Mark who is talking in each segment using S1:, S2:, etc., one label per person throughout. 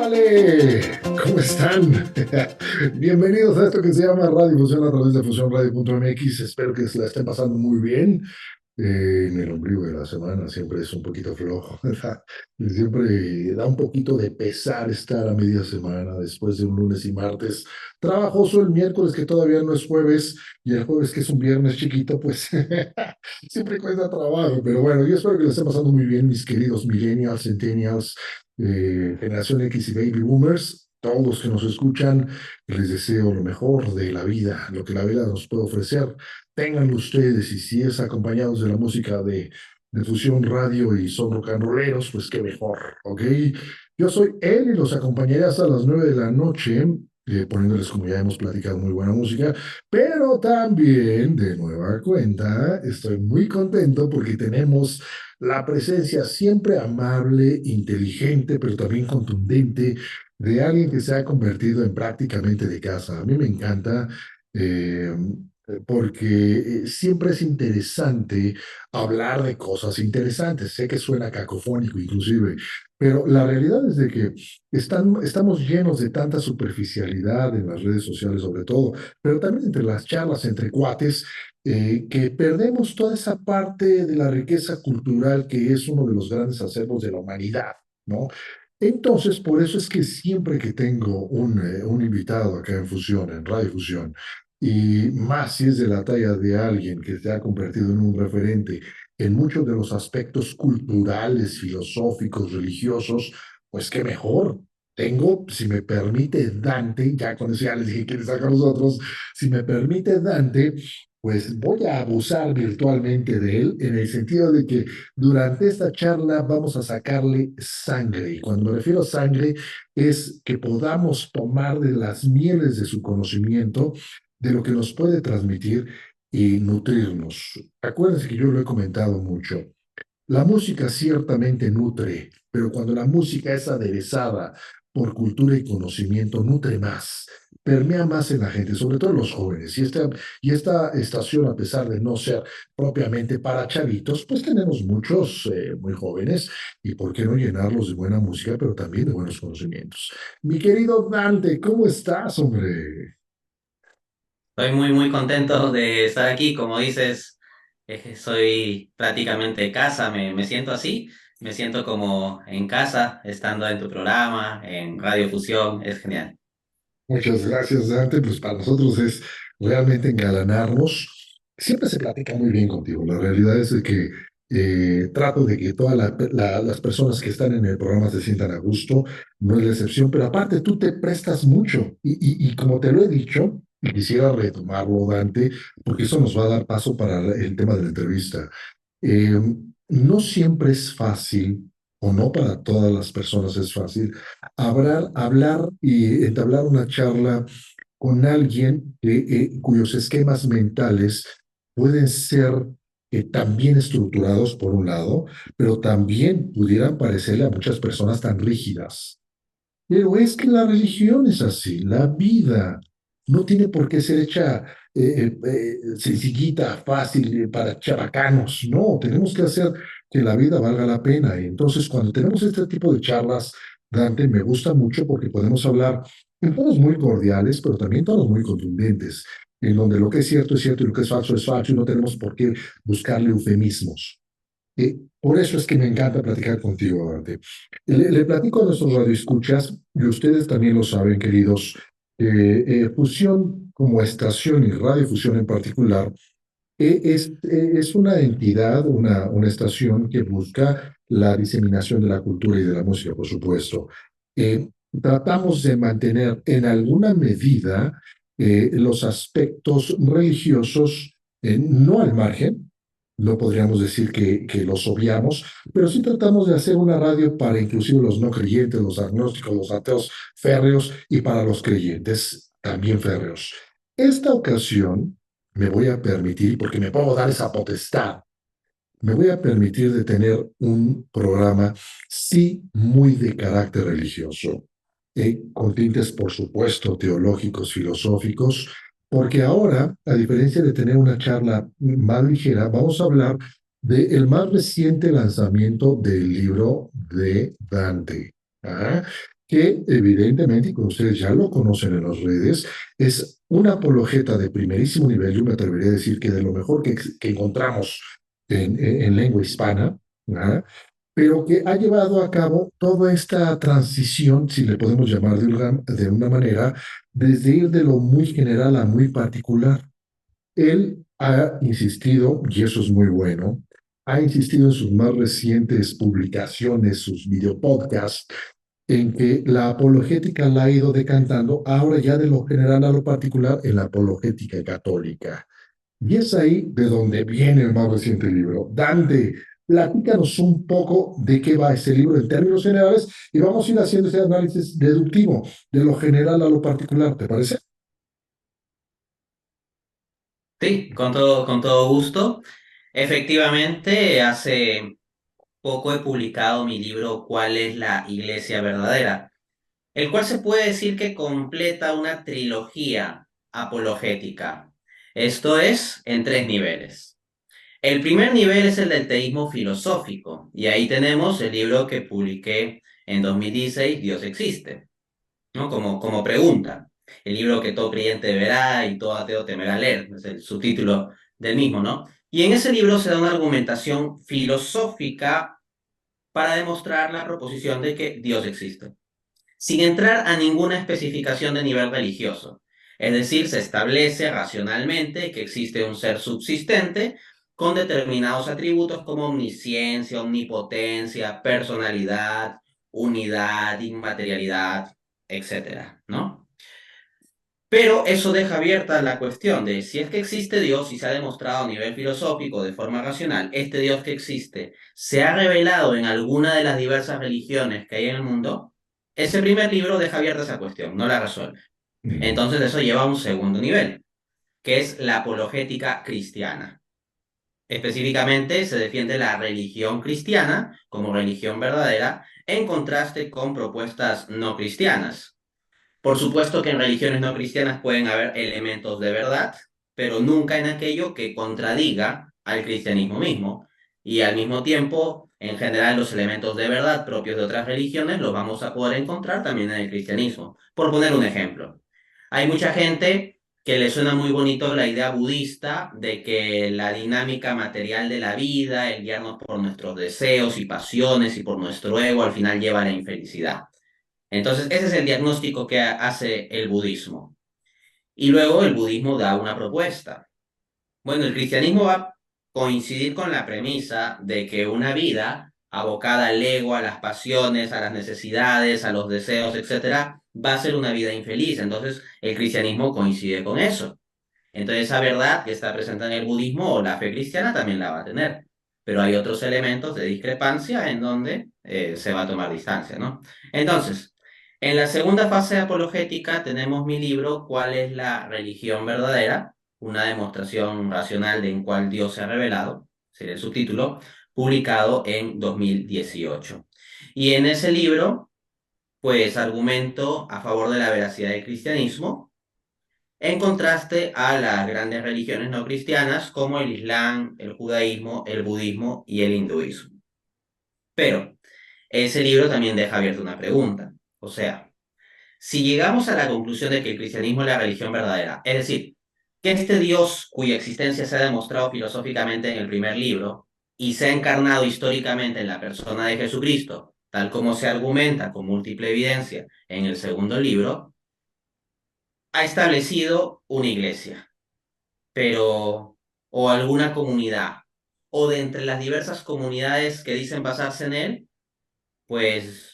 S1: Vale, ¿cómo están? Bienvenidos a esto que se llama Radio Fusión a través de fusionradio.mx. Espero que se la estén pasando muy bien. En el ombligo de la semana siempre es un poquito flojo, ¿verdad? Siempre da un poquito de pesar estar a media semana después de un lunes y martes trabajoso, el miércoles que todavía no es jueves y el jueves que es un viernes chiquito, pues siempre cuesta trabajo. Pero bueno, yo espero que la estén pasando muy bien, mis queridos millennials, centennials, generación X y baby boomers. Todos los que nos escuchan, les deseo lo mejor de la vida, lo que la vida nos puede ofrecer. Ténganlo ustedes, y si es acompañados de la música de Fusión Radio y son rock and rolleros, pues qué mejor, ¿ok? Yo soy él y los acompañaré hasta las 9 de la noche, poniéndoles, como ya hemos platicado, muy buena música, pero también, de nueva cuenta, estoy muy contento porque tenemos la presencia siempre amable, inteligente, pero también contundente de alguien que se ha convertido en prácticamente de casa. A mí me encanta. eh, Porque siempre es interesante hablar de cosas interesantes. Sé que suena cacofónico inclusive, pero la realidad es de que estamos llenos de tanta superficialidad en las redes sociales sobre todo, pero también entre las charlas entre cuates, que perdemos toda esa parte de la riqueza cultural que es uno de los grandes acervos de la humanidad, ¿no? Entonces, por eso es que siempre que tengo un invitado acá en Fusión, en Radio Fusión, y más si es de la talla de alguien que se ha convertido en un referente en muchos de los aspectos culturales, filosóficos, religiosos, pues qué mejor. Tengo, si me permite Dante, ya con eso ya les dije que les saca a nosotros, si me permite Dante, pues voy a abusar virtualmente de él en el sentido de que durante esta charla vamos a sacarle sangre. Y cuando me refiero a sangre, es que podamos tomar de las mieles de su conocimiento, de lo que nos puede transmitir y nutrirnos. Acuérdense que yo lo he comentado mucho. La música ciertamente nutre, pero cuando la música es aderezada por cultura y conocimiento, nutre más, permea más en la gente, sobre todo en los jóvenes. Y esta estación, a pesar de no ser propiamente para chavitos, pues tenemos muchos muy jóvenes y por qué no llenarlos de buena música, pero también de buenos conocimientos. Mi querido Dante, ¿cómo estás, hombre?
S2: Estoy muy contento de estar aquí. Como dices, soy prácticamente casa, me siento así, me siento como en casa, estando en tu programa, en Radio Fusión, es genial.
S1: Muchas gracias, Dante. Pues para nosotros es realmente engalanarnos. Siempre se platica muy bien contigo. La realidad es de que trato de que todas las personas que están en el programa se sientan a gusto. No es la excepción, pero aparte tú te prestas mucho. Y como te lo he dicho, y quisiera retomarlo, Dante, porque eso nos va a dar paso para el tema de la entrevista. Eh, no siempre es fácil, o no para todas las personas es fácil hablar y entablar una charla con alguien cuyos esquemas mentales pueden ser tan estructurados por un lado, pero también pudieran parecerle a muchas personas tan rígidas. Pero es que la religión es así, la vida no tiene por qué ser hecha sencillita, fácil, para chabacanos. No, tenemos que hacer que la vida valga la pena. Y entonces, cuando tenemos este tipo de charlas, Dante, me gusta mucho porque podemos hablar en tonos muy cordiales, pero también tonos muy contundentes, en donde lo que es cierto y lo que es falso, y no tenemos por qué buscarle eufemismos. Por eso es que me encanta platicar contigo, Dante. Le platico a nuestros radioescuchas, y ustedes también lo saben, queridos, Fusión como estación y Radiofusión en particular es una entidad, una estación que busca la diseminación de la cultura y de la música, por supuesto. Tratamos de mantener en alguna medida los aspectos religiosos no al margen, no podríamos decir que los obviamos, pero sí tratamos de hacer una radio para inclusive los no creyentes, los agnósticos, los ateos férreos y para los creyentes también férreos. Esta ocasión me voy a permitir, porque me puedo dar esa potestad, me voy a permitir de tener un programa, sí, muy de carácter religioso, con tintes, por supuesto, teológicos, filosóficos, porque ahora, a diferencia de tener una charla más ligera, vamos a hablar del más reciente lanzamiento del libro de Dante, ¿ah? que evidentemente, y como ustedes ya lo conocen en las redes, es un apologeta de primerísimo nivel, yo me atrevería a decir que de lo mejor que encontramos en lengua hispana, ¿verdad? Pero que ha llevado a cabo toda esta transición, si le podemos llamar de una manera, desde ir de lo muy general a muy particular. Él ha insistido, y eso es muy bueno, ha insistido en sus más recientes publicaciones, sus videopodcasts, en que la apologética la ha ido decantando ahora ya de lo general a lo particular en la apologética católica. Y es ahí de donde viene el más reciente libro. Dante, platícanos un poco de qué va este libro en términos generales y vamos a ir haciendo ese análisis deductivo de lo general a lo particular, ¿te parece?
S2: Sí, con todo gusto. Efectivamente, hace poco he publicado mi libro ¿Cuál es la iglesia verdadera? El cual se puede decir que completa una trilogía apologética. Esto es en tres niveles. El primer nivel es el del teísmo filosófico, y ahí tenemos el libro que publiqué en 2016, Dios existe, ¿no? Como pregunta. El libro que todo creyente deberá y todo ateo temerá leer, es el subtítulo del mismo, ¿no? Y en ese libro se da una argumentación filosófica para demostrar la proposición de que Dios existe, sin entrar a ninguna especificación de nivel religioso. Es decir, se establece racionalmente que existe un ser subsistente con determinados atributos como omnisciencia, omnipotencia, personalidad, unidad, inmaterialidad, etcétera, ¿no? Pero eso deja abierta la cuestión de si es que existe Dios y se ha demostrado a nivel filosófico de forma racional, este Dios que existe se ha revelado en alguna de las diversas religiones que hay en el mundo, ese primer libro deja abierta esa cuestión, no la resuelve.
S1: Mm.
S2: Entonces eso lleva a un segundo nivel, que es la apologética cristiana. Específicamente se defiende la religión cristiana como religión verdadera en contraste con propuestas no cristianas. Por supuesto que en religiones no cristianas pueden haber elementos de verdad, pero nunca en aquello que contradiga al cristianismo mismo. Y al mismo tiempo, en general, los elementos de verdad propios de otras religiones los vamos a poder encontrar también en el cristianismo. Por poner un ejemplo, hay mucha gente que le suena muy bonito la idea budista de que la dinámica material de la vida, el guiarnos por nuestros deseos y pasiones y por nuestro ego, al final lleva a la infelicidad. Entonces, ese es el diagnóstico que hace el budismo. Y luego el budismo da una propuesta. Bueno, el cristianismo va a coincidir con la premisa de que una vida abocada al ego, a las pasiones, a las necesidades, a los deseos, etcétera, va a ser una vida infeliz. Entonces, el cristianismo coincide con eso. Entonces, esa verdad que está presente en el budismo o la fe cristiana también la va a tener. Pero hay otros elementos de discrepancia en donde se va a tomar distancia, ¿no? Entonces, en la segunda fase apologética tenemos mi libro, ¿Cuál es la religión verdadera? Una demostración racional de en cuál Dios se ha revelado, sería el subtítulo, publicado en 2018. Y en ese libro, pues argumento a favor de la veracidad del cristianismo en contraste a las grandes religiones no cristianas como el Islam, el judaísmo, el budismo y el hinduismo. Pero ese libro también deja abierta una pregunta. O sea, si llegamos a la conclusión de que el cristianismo es la religión verdadera, es decir, que este Dios cuya existencia se ha demostrado filosóficamente en el primer libro y se ha encarnado históricamente en la persona de Jesucristo, tal como se argumenta con múltiple evidencia en el segundo libro, ha establecido una iglesia, pero, o alguna comunidad, o de entre las diversas comunidades que dicen basarse en él, pues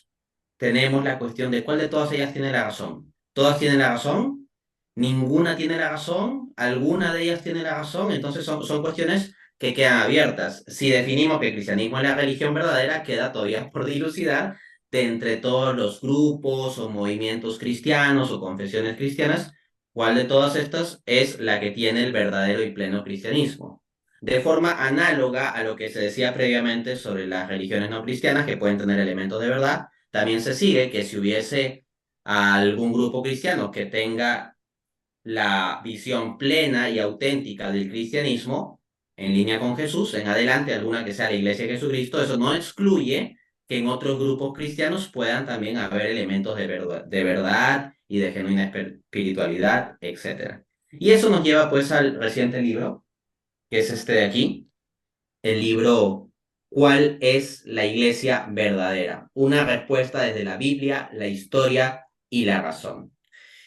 S2: tenemos la cuestión de cuál de todas ellas tiene la razón. ¿Todas tienen la razón? ¿Ninguna tiene la razón? ¿Alguna de ellas tiene la razón? Entonces son cuestiones que quedan abiertas. Si definimos que el cristianismo es la religión verdadera, queda todavía por dilucidar de entre todos los grupos o movimientos cristianos o confesiones cristianas, cuál de todas estas es la que tiene el verdadero y pleno cristianismo. De forma análoga a lo que se decía previamente sobre las religiones no cristianas, que pueden tener elementos de verdad, también se sigue que si hubiese algún grupo cristiano que tenga la visión plena y auténtica del cristianismo, en línea con Jesús, en adelante alguna que sea la Iglesia de Jesucristo, eso no excluye que en otros grupos cristianos puedan también haber elementos de verdad y de genuina espiritualidad, etc. Y eso nos lleva pues al reciente libro, que es este de aquí, el libro ¿Cuál es la iglesia verdadera? Una respuesta desde la Biblia, la historia y la razón.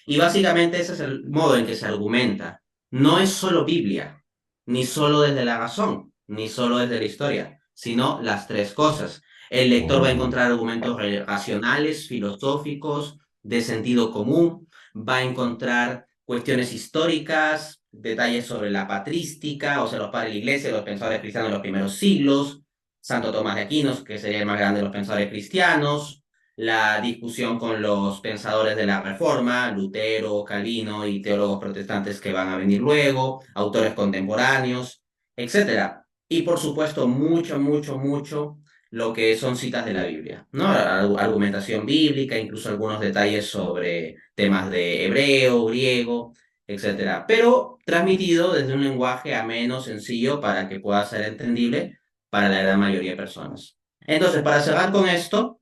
S2: Y básicamente ese es el modo en que se argumenta. No es solo Biblia, ni solo desde la razón, ni solo desde la historia, sino las tres cosas. El lector va a
S1: Oh,
S2: encontrar argumentos racionales, filosóficos, de sentido común, va a encontrar cuestiones históricas, detalles sobre la patrística, o sea, los padres de la iglesia, los pensadores cristianos de los primeros siglos, Santo Tomás de Aquino, que sería el más grande de los pensadores cristianos, la discusión con los pensadores de la Reforma, Lutero, Calvino y teólogos protestantes que van a venir luego, autores contemporáneos, etcétera. Y por supuesto, mucho, mucho, mucho lo que son citas de la Biblia, ¿no? Argumentación bíblica, incluso algunos detalles sobre temas de hebreo, griego, etcétera. Pero transmitido desde un lenguaje ameno, sencillo, para que pueda ser entendible para la gran mayoría de personas. Entonces, para cerrar con esto,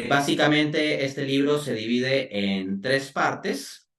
S2: básicamente, este libro se divide en tres partes.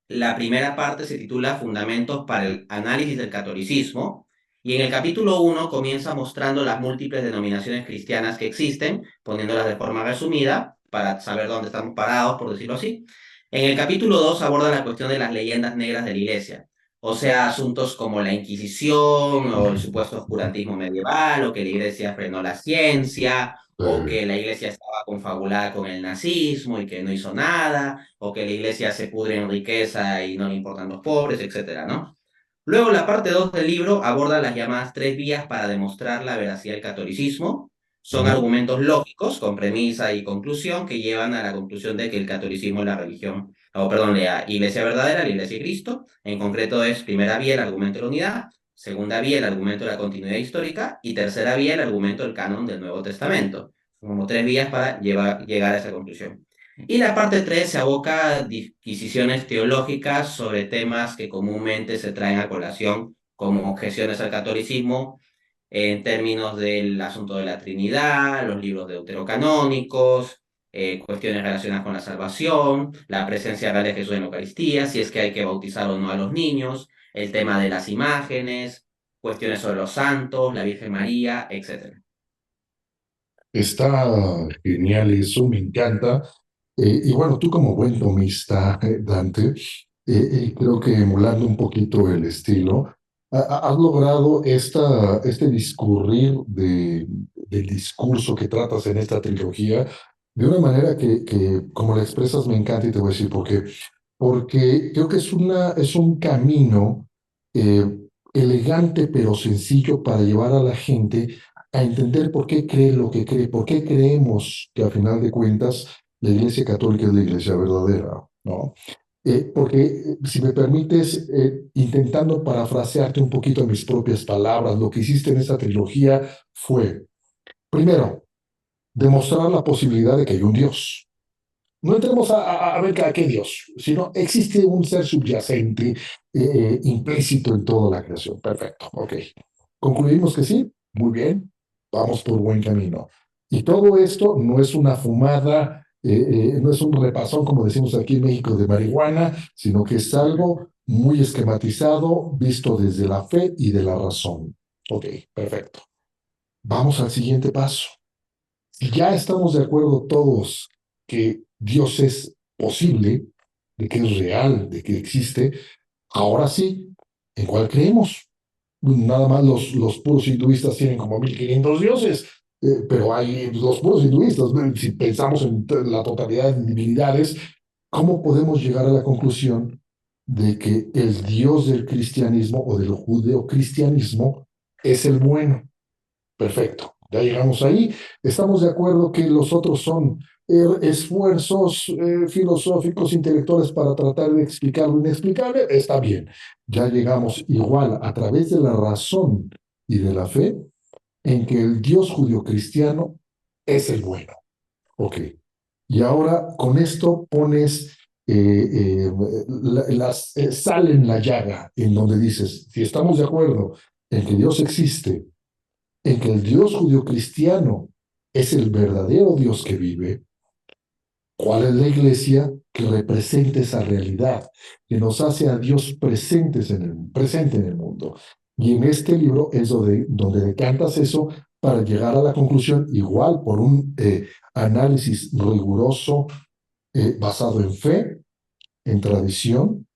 S2: La primera parte se titula Fundamentos para el análisis del catolicismo y en el capítulo 1 comienza mostrando las múltiples denominaciones cristianas que existen, poniéndolas de forma resumida para saber dónde estamos parados, por decirlo así. En el capítulo 2 aborda la cuestión de las leyendas negras de la Iglesia, o sea, asuntos como la Inquisición o el supuesto oscurantismo medieval, o que la Iglesia frenó la ciencia, o
S1: eh,
S2: que la Iglesia estaba confabulada con el nazismo y que no hizo nada, o que la iglesia se pudre en riqueza y no le importan los pobres, etcétera, ¿no? Luego, la parte 2 del libro aborda las llamadas tres vías para demostrar la veracidad del catolicismo. Son
S1: ujú.
S2: argumentos lógicos, con premisa y conclusión, que llevan a la conclusión de que el catolicismo es la religión, o perdón, la iglesia verdadera, la iglesia de Cristo. En concreto es primera vía el argumento de la unidad, segunda vía el argumento de la continuidad histórica y tercera vía el argumento del canon del Nuevo Testamento. Como tres vías para llegar a esa conclusión. Y la parte 3 se aboca a disquisiciones teológicas sobre temas que comúnmente se traen a colación como objeciones al catolicismo en términos del asunto de la Trinidad, los libros deuterocanónicos, cuestiones relacionadas con la salvación, la presencia real de Jesús en la Eucaristía, si es que hay que bautizar o no a los niños, el tema de las imágenes, cuestiones sobre los santos, la Virgen María, etc.
S1: Está genial eso, me encanta. Y bueno, tú como buen tomista, Dante, creo que emulando un poquito el estilo, has logrado este discurrir del discurso que tratas en esta trilogía de una manera que, como la expresas, me encanta y te voy a decir por qué. Porque creo que es un camino eh, elegante pero sencillo para llevar a la gente a entender por qué cree lo que cree, por qué creemos que a final de cuentas la Iglesia Católica es la Iglesia verdadera, ¿no? Porque, si me permites, intentando parafrasearte un poquito en mis propias palabras, lo que hiciste en esa trilogía fue, primero, demostrar la posibilidad de que hay un Dios. No entremos a ver a qué Dios, sino existe un ser subyacente, implícito en toda la creación. Perfecto, ok. Concluimos que sí, muy bien, vamos por buen camino. Y todo esto no es una fumada, no es un repasón, como decimos aquí en México, de marihuana, sino que es algo muy esquematizado, visto desde la fe y de la razón. Ok, perfecto. Vamos al siguiente paso. Si ya estamos de acuerdo todos que Dios es posible, de que es real, de que existe, ahora sí, ¿en cuál creemos? Nada más los puros hinduistas tienen como 1500 dioses, pero hay los puros hinduistas. Si pensamos en la totalidad de divinidades, ¿cómo podemos llegar a la conclusión de que el Dios del cristianismo o del judeocristianismo es el bueno? Perfecto, ya llegamos ahí. Estamos de acuerdo que los otros son esfuerzos filosóficos, intelectuales para tratar de explicar lo inexplicable. Está bien, ya llegamos igual a través de la razón y de la fe en que el Dios judío-cristiano es el bueno. Ok, y ahora con esto pones sal en la llaga, en donde dices, si estamos de acuerdo en que Dios existe, en que el Dios judío cristiano es el verdadero Dios que vive. ¿Cuál es la iglesia que representa esa realidad, que nos hace a Dios presente en el mundo? Y en este libro es donde decantas eso para llegar a la conclusión, igual por un análisis riguroso basado en fe, en tradición.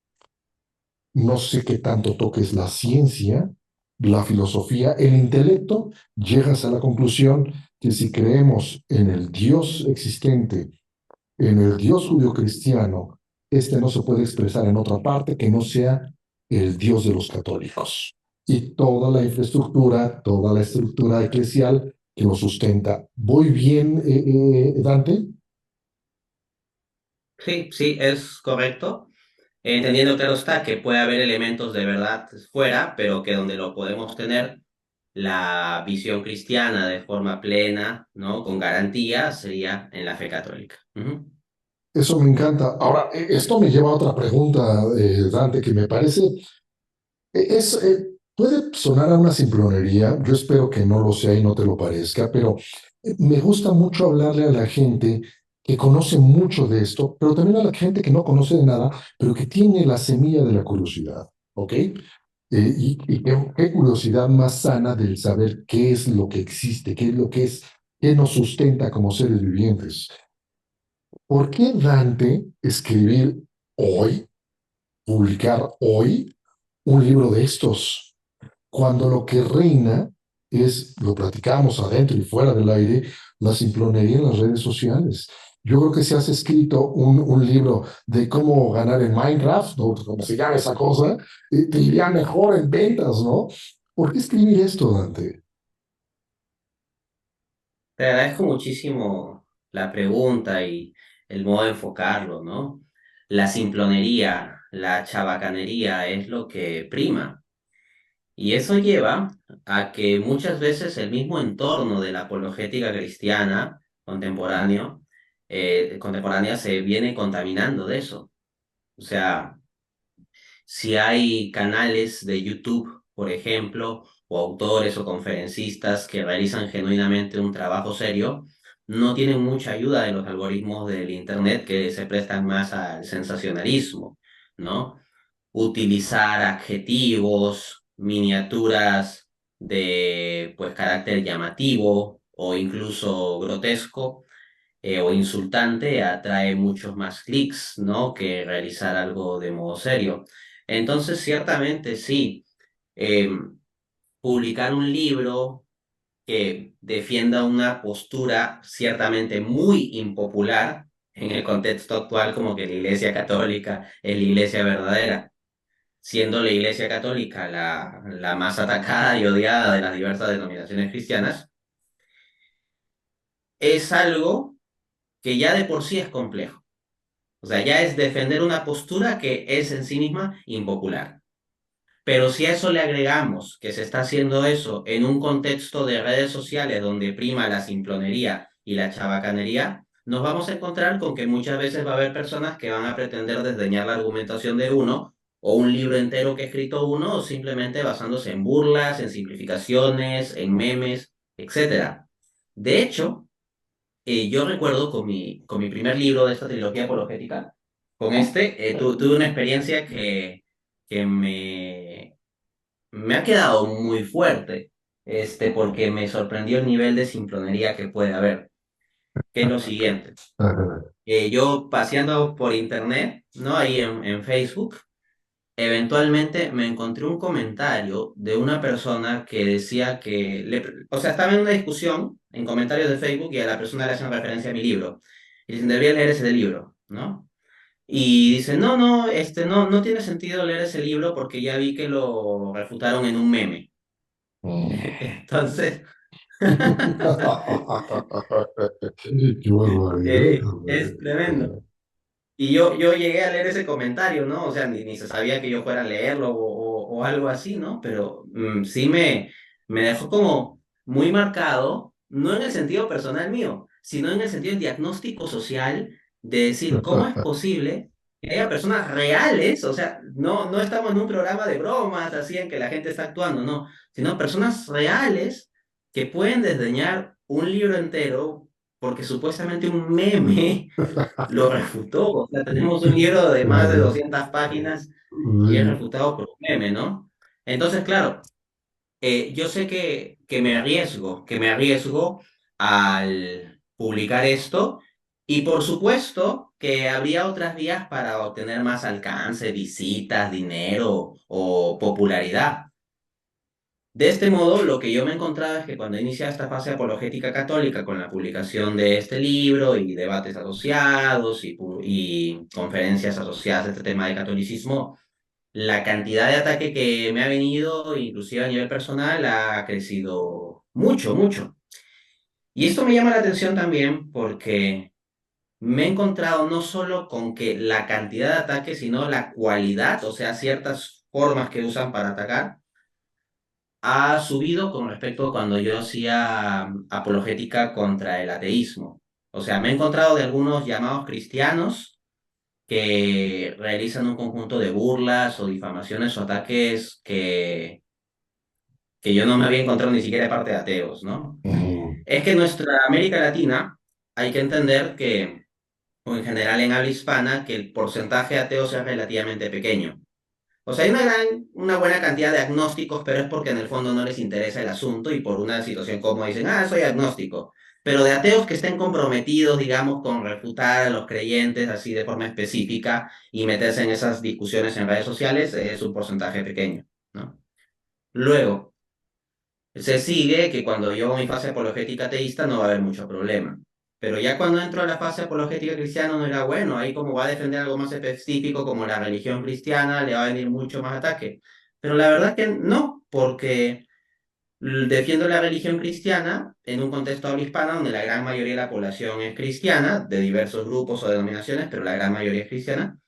S1: No sé qué tanto toques la ciencia, la filosofía, el intelecto, llegas a la conclusión que si creemos en el Dios existente, en el Dios judio-cristiano, este no se puede expresar en otra parte que no sea el Dios de los católicos. Y toda la infraestructura, toda la estructura eclesial que lo sustenta. ¿Voy bien, Dante?
S2: Sí, sí, es correcto. Entendiendo, claro está, que puede haber elementos de verdad fuera, pero que donde lo podemos tener, la visión cristiana de forma plena, ¿no? Con garantía, sería en la fe católica. Ujú.
S1: Eso me encanta. Ahora, esto me lleva a otra pregunta, Dante, que me parece, puede sonar a una simplonería, yo espero que no lo sea y no te lo parezca, pero me gusta mucho hablarle a la gente que conoce mucho de esto, pero también a la gente que no conoce de nada, pero que tiene la semilla de la curiosidad, ¿ok? Y qué curiosidad más sana del saber qué es lo que existe, qué es lo que es, qué nos sustenta como seres vivientes. ¿Por qué Dante escribir hoy, publicar hoy, un libro de estos, cuando lo que reina es, lo platicamos adentro y fuera del aire, la simplonería en las redes sociales? Yo creo que si has escrito un libro de cómo ganar en Minecraft, ¿no? Como se llama esa cosa, te iría mejor en ventas, ¿no? ¿Por qué escribir esto, Dante?
S2: Te agradezco muchísimo la pregunta y el modo de enfocarlo, ¿no? La simplonería, la chabacanería es lo que prima. Y eso lleva a que muchas veces el mismo entorno de la apologética cristiana contemporánea se viene contaminando de eso. O sea, si hay canales de YouTube, por ejemplo, o autores o conferencistas que realizan genuinamente un trabajo serio, no tienen mucha ayuda de los algoritmos del Internet que se prestan más al sensacionalismo, ¿no? Utilizar adjetivos, miniaturas de pues carácter llamativo o incluso grotesco o insultante atrae muchos más clics, ¿no? Que realizar algo de modo serio. Entonces, ciertamente sí, eh, publicar un libro que defienda una postura ciertamente muy impopular en el contexto actual, como que la Iglesia Católica es la Iglesia verdadera, siendo la Iglesia Católica la más atacada y odiada de las diversas denominaciones cristianas, es algo que ya de por sí es complejo. O sea, ya es defender una postura que es en sí misma impopular. Pero si a eso le agregamos que se está haciendo eso en un contexto de redes sociales donde prima la simplonería y la chabacanería, nos vamos a encontrar con que muchas veces va a haber personas que van a pretender desdeñar la argumentación de uno o un libro entero que ha escrito uno o simplemente basándose en burlas, en simplificaciones, en memes, etcétera. De hecho, yo recuerdo con mi primer libro de esta trilogía apologética, con este, tuve una experiencia que me ha quedado muy fuerte, porque me sorprendió el nivel de simplonería que puede haber, que es lo siguiente. Yo paseando por internet, ¿no? Ahí en Facebook, eventualmente me encontré un comentario de una persona que decía o sea, estaba en una discusión en comentarios de Facebook y a la persona le hacen referencia a mi libro. Y dicen, debería leer ese libro, ¿no? Y dice, no, no, no tiene sentido leer ese libro porque ya vi que lo refutaron en un meme. Entonces,
S1: Qué barbaridad,
S2: es
S1: hombre.
S2: tremendo. Y yo llegué a leer ese comentario, ¿no? O sea, ni se sabía que yo fuera a leerlo o algo así, ¿no? Pero sí me dejó como muy marcado, no en el sentido personal mío, sino en el sentido diagnóstico social de decir, ¿cómo es posible que haya personas reales? O sea, no estamos en un programa de bromas así en que la gente está actuando, no, sino personas reales que pueden desdeñar un libro entero porque supuestamente un meme lo refutó. O sea, tenemos un libro de más de
S1: Claro.
S2: 200 páginas y es
S1: Sí.
S2: refutado por un meme, ¿no? Entonces, claro, yo sé que me arriesgo al publicar esto y por supuesto que habría otras vías para obtener más alcance, visitas, dinero o popularidad. De este modo, lo que yo me he encontrado es que cuando inicia esta fase apologética católica con la publicación de este libro y debates asociados y conferencias asociadas a este tema de catolicismo, la cantidad de ataque que me ha venido, inclusive a nivel personal, ha crecido mucho, mucho. Y esto me llama la atención también porque me he encontrado no solo con que la cantidad de ataques, sino la cualidad, o sea, ciertas formas que usan para atacar ha subido con respecto a cuando yo hacía apologética contra el ateísmo. O sea, me he encontrado de algunos llamados cristianos que realizan un conjunto de burlas o difamaciones o ataques que yo no me había encontrado ni siquiera de parte de ateos, ¿no?
S1: Ujú.
S2: Es que en nuestra América Latina hay que entender que, o en general en habla hispana, que el porcentaje de ateos es relativamente pequeño. O sea, hay una buena cantidad de agnósticos, pero es porque en el fondo no les interesa el asunto y por una situación como dicen, ah, soy agnóstico. Pero de ateos que estén comprometidos, digamos, con refutar a los creyentes así de forma específica y meterse en esas discusiones en redes sociales, es un porcentaje pequeño, ¿no? Luego, se sigue que cuando yo hago mi fase apologética ateísta no va a haber mucho problema. Pero ya cuando entro a la fase apologética cristiana no era bueno, ahí como va a defender algo más específico como la religión cristiana, le va a venir mucho más ataque. Pero la verdad que no, porque defiendo la religión cristiana en un contexto habla hispana donde la gran mayoría de la población es cristiana, de diversos grupos o denominaciones, pero la gran mayoría es cristiana.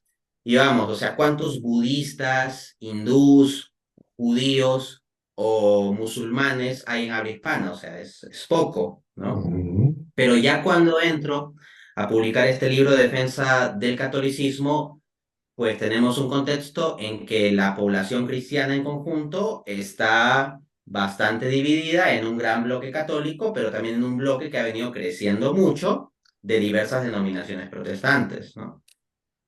S2: Y vamos, o sea, ¿cuántos budistas, hindús, judíos o musulmanes hay en habla hispana? O sea, es poco, ¿no?
S1: Ujú.
S2: Pero ya cuando entro a publicar este libro de defensa del catolicismo, pues tenemos un contexto en que la población cristiana en conjunto está bastante dividida en un gran bloque católico, pero también en un bloque que ha venido creciendo mucho de diversas denominaciones protestantes, ¿no?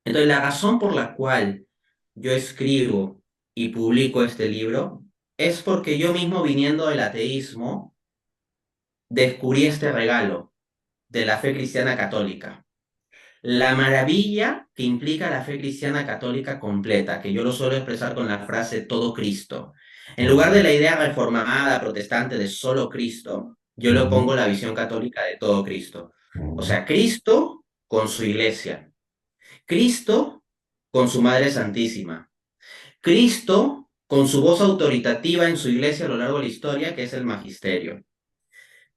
S2: Entonces, la razón por la cual yo escribo y publico este libro es porque yo mismo, viniendo del ateísmo, descubrí este regalo de la fe cristiana católica. La maravilla que implica la fe cristiana católica completa, que yo lo suelo expresar con la frase todo Cristo. En lugar de
S1: Ujú.
S2: la idea reformada protestante de solo Cristo, yo le
S1: Ujú.
S2: pongo la visión católica de todo Cristo. O
S1: Ujú.
S2: sea, Cristo con su iglesia, Cristo con su Madre Santísima, Cristo con su voz autoritativa en su iglesia a lo largo de la historia, que es el magisterio.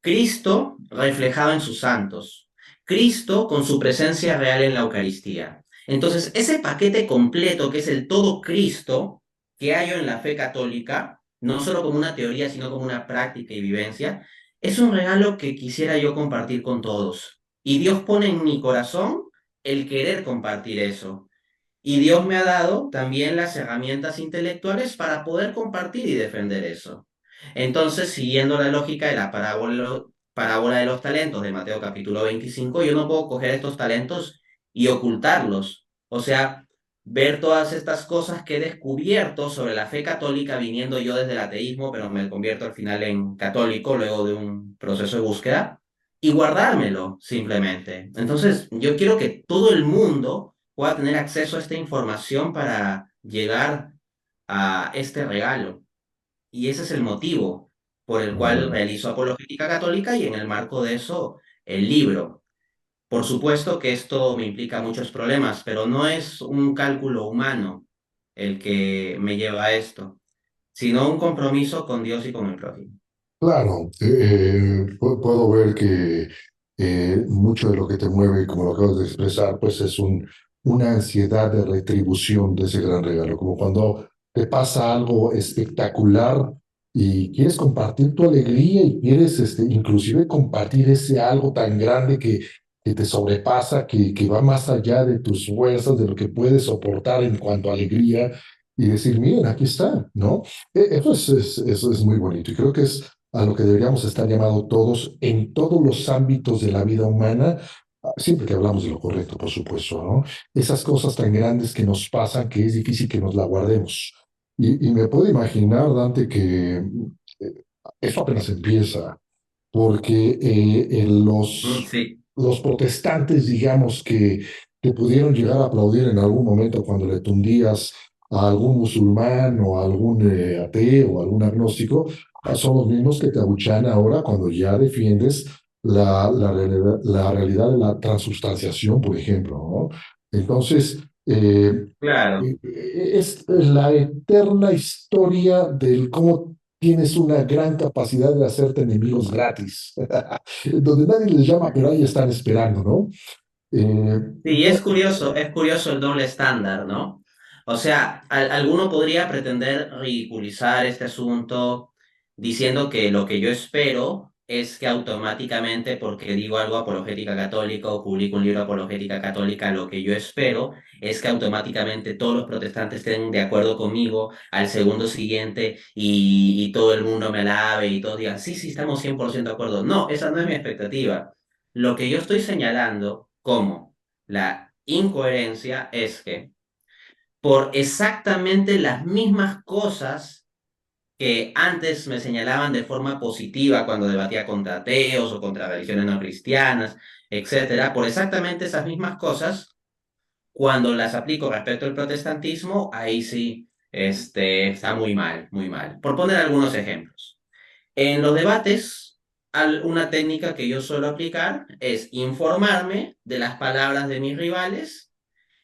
S2: Cristo reflejado en sus santos. Cristo con su presencia real en la Eucaristía. Entonces, ese paquete completo que es el todo Cristo que hallo en la fe católica, no solo como una teoría, sino como una práctica y vivencia, es un regalo que quisiera yo compartir con todos. Y Dios pone en mi corazón el querer compartir eso. Y Dios me ha dado también las herramientas intelectuales para poder compartir y defender eso. Entonces, siguiendo la lógica de la parábola de los talentos de Mateo capítulo 25, yo no puedo coger estos talentos y ocultarlos. O sea, ver todas estas cosas que he descubierto sobre la fe católica viniendo yo desde el ateísmo, pero me convierto al final en católico luego de un proceso de búsqueda, y guardármelo simplemente. Entonces, yo quiero que todo el mundo pueda tener acceso a esta información para llegar a este regalo. Y ese es el motivo por el cual
S1: Ujú.
S2: realizo apologética católica y en el marco de eso el libro. Por supuesto que esto me implica muchos problemas, pero no es un cálculo humano el que me lleva a esto, sino un compromiso con Dios y con el prójimo.
S1: Claro, puedo ver que mucho de lo que te mueve, como lo acabas de expresar, pues es una ansiedad de retribución de ese gran regalo, como cuando te pasa algo espectacular y quieres compartir tu alegría y quieres inclusive compartir ese algo tan grande que te sobrepasa, que va más allá de tus fuerzas, de lo que puedes soportar en cuanto a alegría y decir, miren, aquí está, ¿no? Eso es muy bonito y creo que es a lo que deberíamos estar llamados todos en todos los ámbitos de la vida humana, siempre que hablamos de lo correcto, por supuesto, ¿no? Esas cosas tan grandes que nos pasan que es difícil que nos la guardemos. Y me puedo imaginar, Dante, que eso apenas empieza, porque
S2: Sí,
S1: los protestantes, digamos, que pudieron llegar a aplaudir en algún momento cuando le tundías a algún musulmán o a algún ateo o algún agnóstico, son los mismos que te abuchean ahora cuando ya defiendes la realidad de la transubstanciación, por ejemplo, ¿no? Entonces,
S2: claro.
S1: es la eterna historia del cómo tienes una gran capacidad de hacerte enemigos gratis, donde nadie les llama, pero ahí están esperando, ¿no? Eh,
S2: Sí,
S1: no,
S2: es curioso el doble estándar, ¿no? O sea, alguno podría pretender ridiculizar este asunto diciendo que lo que yo espero es que automáticamente, porque digo algo apologética católica o publico un libro de apologética católica, lo que yo espero es que automáticamente todos los protestantes estén de acuerdo conmigo al segundo siguiente y todo el mundo me alabe y todos digan, sí, sí, estamos 100% de acuerdo. No, esa no es mi expectativa. Lo que yo estoy señalando, ¿cómo? La incoherencia es que por exactamente las mismas cosas que antes me señalaban de forma positiva cuando debatía contra ateos o contra religiones no cristianas, etcétera, por exactamente esas mismas cosas, cuando las aplico respecto al protestantismo, ahí sí, está muy mal, muy mal. Por poner algunos ejemplos. En los debates, una técnica que yo suelo aplicar es informarme de las palabras de mis rivales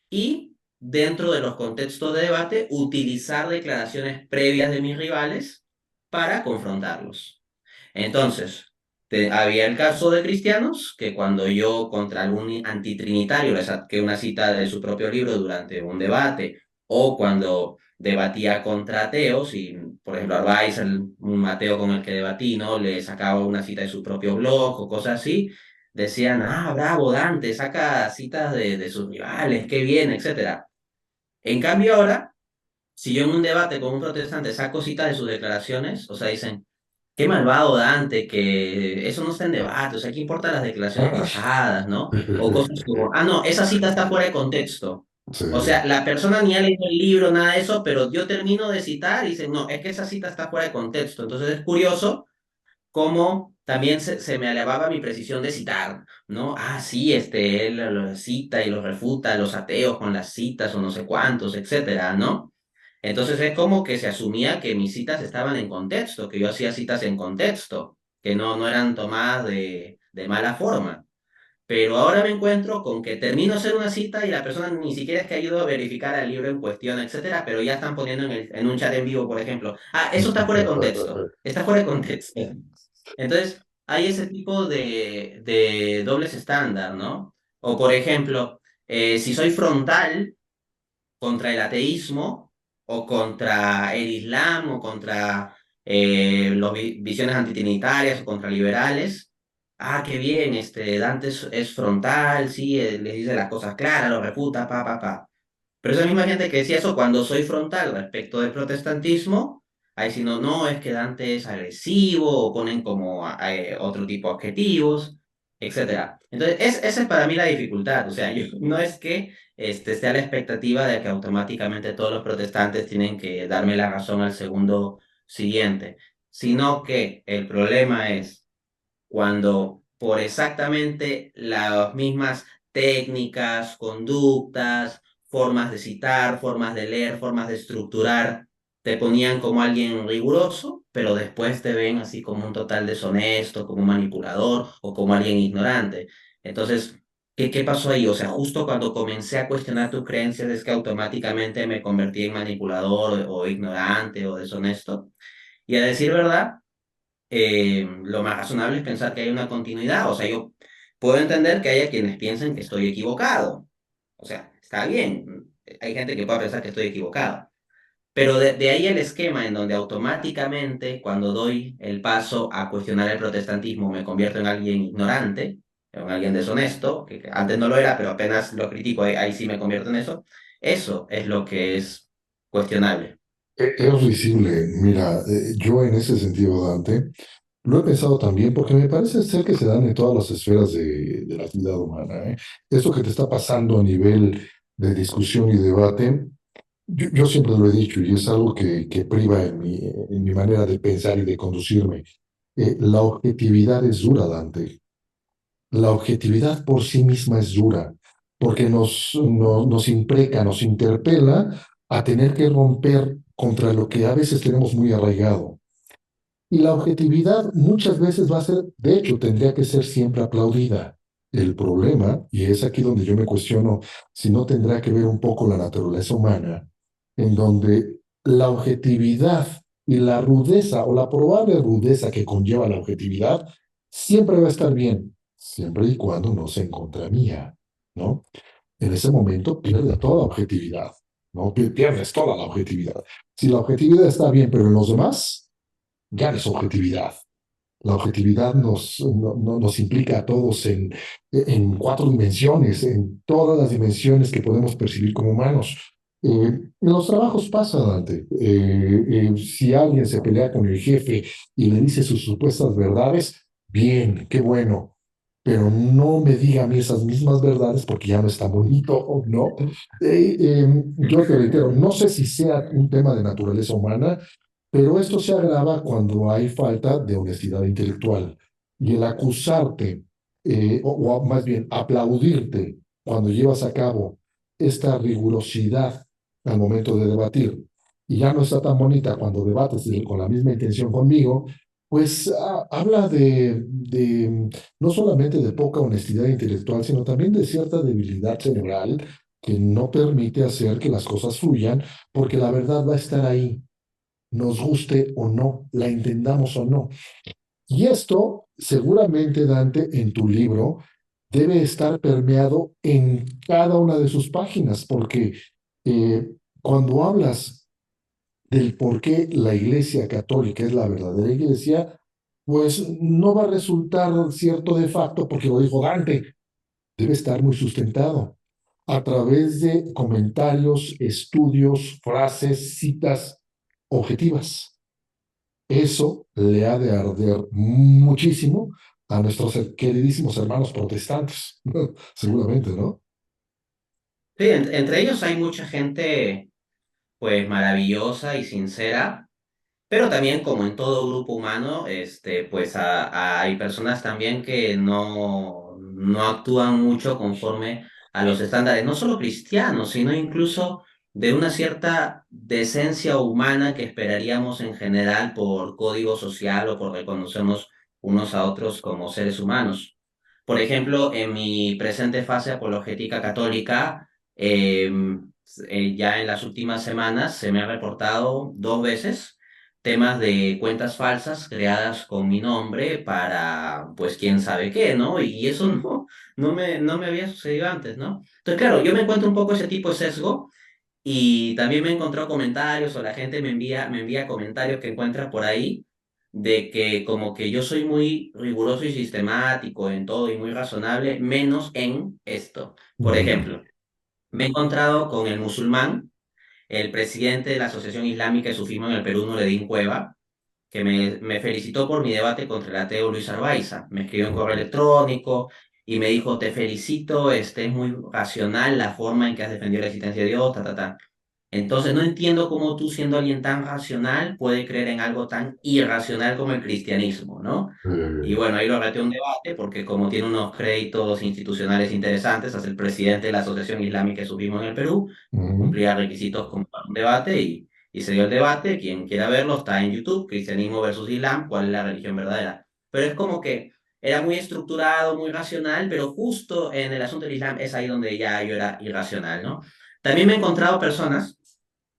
S2: y dentro de los contextos de debate utilizar declaraciones previas de mis rivales para confrontarlos. Entonces, había el caso de cristianos que cuando yo contra algún antitrinitario le saqué una cita de su propio libro durante un debate o cuando debatía contra ateos y, por ejemplo, Arbaiz, un ateo con el que debatí, ¿no? Le sacaba una cita de su propio blog o cosas así, decían, ah, bravo, Dante, saca citas de sus rivales, qué bien, etcétera. En cambio ahora, si yo en un debate con un protestante saco citas de sus declaraciones, o sea, dicen, qué malvado Dante, que eso no está en debate, o sea, ¿qué importan las declaraciones
S1: ah,
S2: pasadas, no? O cosas como, ah, no, esa cita está fuera de contexto.
S1: sí.
S2: O sea, la persona ni ha leído el libro, nada de eso, pero yo termino de citar y dicen, no, es que esa cita está fuera de contexto. Entonces es curioso cómo también se me elevaba mi precisión de citar, ¿no? Ah, sí, él lo cita y lo refuta a los ateos con las citas o no sé cuántos, etcétera, ¿no? Entonces es como que se asumía que mis citas estaban en contexto, que yo hacía citas en contexto, que no eran tomadas de mala forma. Pero ahora me encuentro con que termino de hacer una cita y la persona ni siquiera es que ayudó a verificar el libro en cuestión, etcétera, pero ya están poniendo en un chat en vivo, por ejemplo, ah, eso está fuera de contexto, está fuera de contexto. Entonces, hay ese tipo de dobles estándar, ¿no? O por ejemplo, si soy frontal contra el ateísmo o contra el Islam o contra las visiones antitrinitarias o contra liberales. Ah, qué bien, Dante es frontal, sí, les dice las cosas claras, lo refuta, pa, pa, pa. Pero esa misma gente que decía eso cuando soy frontal respecto del protestantismo, ahí si no, no, es que Dante es agresivo, o ponen como otro tipo de adjetivos, etcétera. Entonces, esa es para mí la dificultad. O sea, yo, no es que esté a la expectativa de que automáticamente todos los protestantes tienen que darme la razón al segundo siguiente, sino que el problema es cuando por exactamente las mismas técnicas, conductas, formas de citar, formas de leer, formas de estructurar, te ponían como alguien riguroso, pero después te ven así como un total deshonesto, como un manipulador o como alguien ignorante. Entonces, ¿qué pasó ahí? O sea, justo cuando comencé a cuestionar tus creencias es que automáticamente me convertí en manipulador o ignorante o deshonesto. Y a decir verdad, lo más razonable es pensar que hay una continuidad. O sea, yo puedo entender que haya quienes piensen que estoy equivocado. O sea, está bien. Hay gente que pueda pensar que estoy equivocado. Pero de ahí el esquema en donde automáticamente, cuando doy el paso a cuestionar el protestantismo, me convierto en alguien ignorante, en alguien deshonesto, que antes no lo era, pero apenas lo critico, ahí sí me convierto en eso. Eso es lo que es cuestionable.
S1: Es risible. Mira, yo en ese sentido, Dante. Lo he pensado también porque me parece ser que se dan en todas las esferas de la actividad humana, ¿eh? Esto que te está pasando a nivel de discusión y debate, yo siempre lo he dicho y es algo que priva en mi manera de pensar y de conducirme. La objetividad es dura, Dante. La objetividad por sí misma es dura, porque nos impreca, nos interpela a tener que romper contra lo que a veces tenemos muy arraigado. Y la objetividad muchas veces va a ser, de hecho, tendría que ser siempre aplaudida. El problema, y es aquí donde yo me cuestiono si no tendrá que ver un poco la naturaleza humana, en donde la objetividad y la rudeza o la probable rudeza que conlleva la objetividad siempre va a estar bien, siempre y cuando no se en contra mía, ¿no? En ese momento pierde toda objetividad, ¿no? Pierdes toda la objetividad. Si la objetividad está bien, pero en los demás, ganes objetividad. La objetividad nos implica a todos en cuatro dimensiones, en todas las dimensiones que podemos percibir como humanos. En los trabajos pasa, Dante. Si alguien se pelea con el jefe y le dice sus supuestas verdades, bien, qué bueno. Pero no me diga a mí esas mismas verdades porque ya no está bonito, ¿no? Yo te reitero, no sé si sea un tema de naturaleza humana, pero esto se agrava cuando hay falta de honestidad intelectual. Y el acusarte, o más bien aplaudirte cuando llevas a cabo esta rigurosidad al momento de debatir, y ya no está tan bonita cuando debates con la misma intención conmigo, pues habla de no solamente de poca honestidad intelectual, sino también de cierta debilidad cerebral que no permite hacer que las cosas fluyan, porque la verdad va a estar ahí, nos guste o no, la entendamos o no. Y esto, seguramente, Dante, en tu libro, debe estar permeado en cada una de sus páginas, porque eh, cuando hablas del por qué la Iglesia Católica es la verdadera Iglesia, pues no va a resultar cierto de facto, porque lo dijo Dante, debe estar muy sustentado a través de comentarios, estudios, frases, citas objetivas. Eso le ha de arder muchísimo a nuestros queridísimos hermanos protestantes, seguramente, ¿no?
S2: Sí, entre ellos hay mucha gente, pues, maravillosa y sincera. Pero también, como en todo grupo humano, pues hay personas también que no actúan mucho conforme a los estándares, no solo cristianos, sino incluso de una cierta decencia humana que esperaríamos en general por código social o por reconocernos unos a otros como seres humanos. Por ejemplo, en mi presente fase apologética católica, ya en las últimas semanas se me ha reportado dos veces temas de cuentas falsas creadas con mi nombre para, pues, quién sabe qué, ¿no? Y eso no me había sucedido antes, ¿no? Entonces, claro, yo me encuentro un poco ese tipo de sesgo y también me he encontrado comentarios o la gente me envía comentarios que encuentra por ahí de que como que yo soy muy riguroso y sistemático en todo y muy razonable, menos en esto. Por
S1: Mm,
S2: ejemplo, me he encontrado con el musulmán, el presidente de la Asociación Islámica de Sufismo en el Perú, Nureddin Cueva, que me felicitó por mi debate contra el ateo Luis Arbaiza. Me escribió en correo electrónico y me dijo, te felicito, es muy racional la forma en que has defendido la existencia de Dios, ta, ta, ta. Entonces no entiendo cómo tú, siendo alguien tan racional, puedes creer en algo tan irracional como el cristianismo, ¿no? Y
S1: eh,
S2: bueno, ahí lo reté un debate porque como tiene unos créditos institucionales interesantes, es el presidente de la Asociación Islámica que subimos en el Perú,
S1: mm,
S2: cumplía requisitos como para un debate y se dio el debate. Quien quiera verlo está en YouTube, Cristianismo versus Islam, ¿cuál es la religión verdadera? Pero es como que era muy estructurado, muy racional, pero justo en el asunto del Islam es ahí donde ya yo era irracional, ¿no? También me he encontrado personas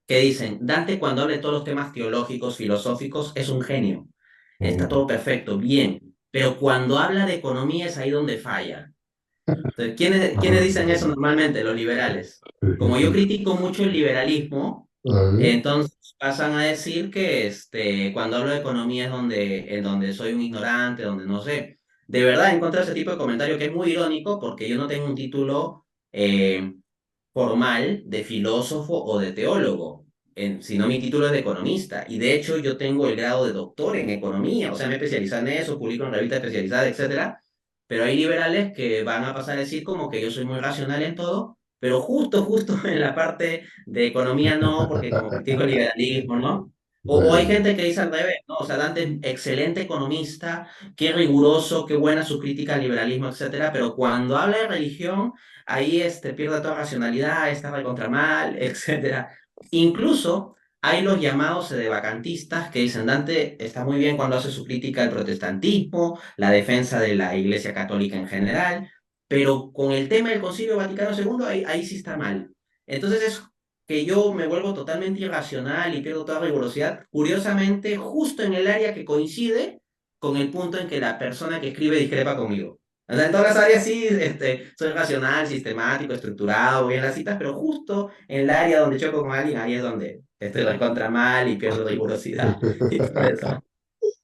S2: que dicen, Dante cuando habla de todos los temas teológicos, filosóficos, es un genio. Está
S1: mm,
S2: todo perfecto, bien, pero cuando habla de economía es ahí donde falla. Entonces, ¿quiénes dicen eso normalmente? Los liberales. Como yo critico mucho el liberalismo,
S1: eh,
S2: entonces pasan a decir que cuando hablo de economía es en donde soy un ignorante, donde no sé. De verdad, encuentro ese tipo de comentario que es muy irónico porque yo no tengo un título formal de filósofo o de teólogo. sino mi título es de economista. Y de hecho yo tengo el grado de doctor en economía, o sea, me he especializado en eso, publico en revistas especializadas, etcétera. Pero hay liberales que van a pasar a decir como que yo soy muy racional en todo, pero justo en la parte de economía no, porque como critico el liberalismo, ¿no? O hay
S1: Bueno.
S2: gente que dice al revés, ¿no? O sea, Dante es excelente economista, qué riguroso, qué buena su crítica al liberalismo, etcétera, pero cuando habla de religión, ahí pierde toda racionalidad, está recontra mal, etcétera. Incluso hay los llamados sedevacantistas que dicen Dante está muy bien cuando hace su crítica al protestantismo, la defensa de la Iglesia Católica en general, pero con el tema del Concilio Vaticano II ahí sí está mal. Entonces es que yo me vuelvo totalmente irracional y pierdo toda rigurosidad, curiosamente, justo en el área que coincide con el punto en que la persona que escribe discrepa conmigo. O sea, en todas las áreas sí, soy racional, sistemático, estructurado, voy en las citas, pero justo en el área donde choco con alguien, ahí es donde estoy recontra mal y pierdo rigurosidad y todo eso.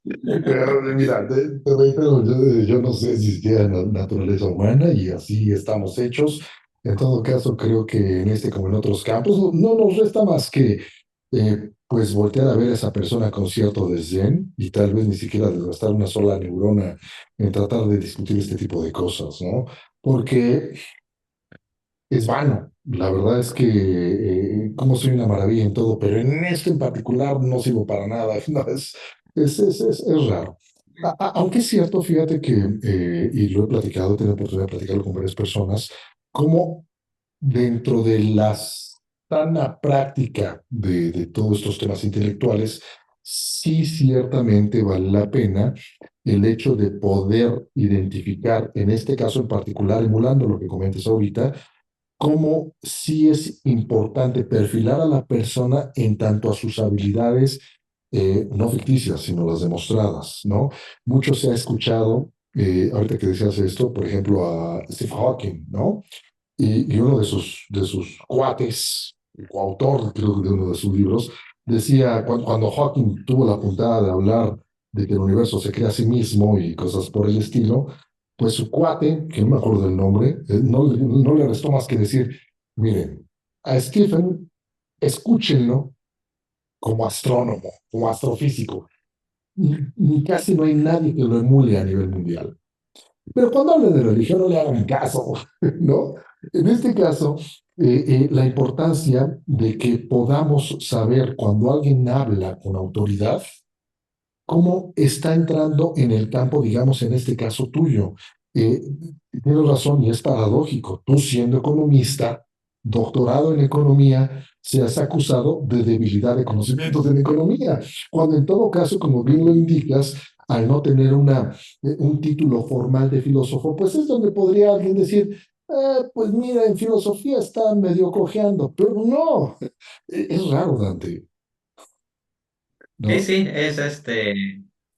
S1: Mira, te reitero, yo no sé si existía naturaleza humana y así estamos hechos. En todo caso, creo que en este como en otros campos no nos resta más que pues voltear a ver a esa persona con cierto desdén y tal vez ni siquiera desgastar una sola neurona en tratar de discutir este tipo de cosas, ¿no? Porque es vano. La verdad es que como soy una maravilla en todo, pero en esto en particular no sirvo para nada. No, es raro. Aunque es cierto, fíjate que, y lo he platicado, he tenido oportunidad de platicarlo con varias personas, como dentro de la sana práctica de todos estos temas intelectuales, sí ciertamente vale la pena el hecho de poder identificar, en este caso en particular, emulando lo que comentas ahorita, cómo sí es importante perfilar a la persona en tanto a sus habilidades, no ficticias, sino las demostradas, ¿no? Mucho se ha escuchado, ahorita que decías esto, por ejemplo, a Steve Hawking, ¿no? Y uno de sus cuates, el coautor, creo, de uno de sus libros, decía, cuando Hawking tuvo la puntada de hablar de que el universo se crea a sí mismo y cosas por el estilo, pues su cuate, que no me acuerdo del nombre, no le restó más que decir, miren, a Stephen, escúchenlo como astrónomo, como astrofísico. Ni casi no hay nadie que lo emule a nivel mundial. Pero cuando hablen de religión no le hagan caso, ¿no? En este caso, la importancia de que podamos saber cuando alguien habla con autoridad, cómo está entrando en el campo, digamos, en este caso tuyo. Eh, Tienes razón y es paradójico. Tú siendo economista, doctorado en economía, seas acusado de debilidad de conocimientos en economía, cuando en todo caso, como bien lo indicas, al no tener un título formal de filósofo, pues es donde podría alguien decir, pues mira, en filosofía está medio cojeando, pero no, es raro, Dante,
S2: Sí,
S1: ¿no?
S2: sí,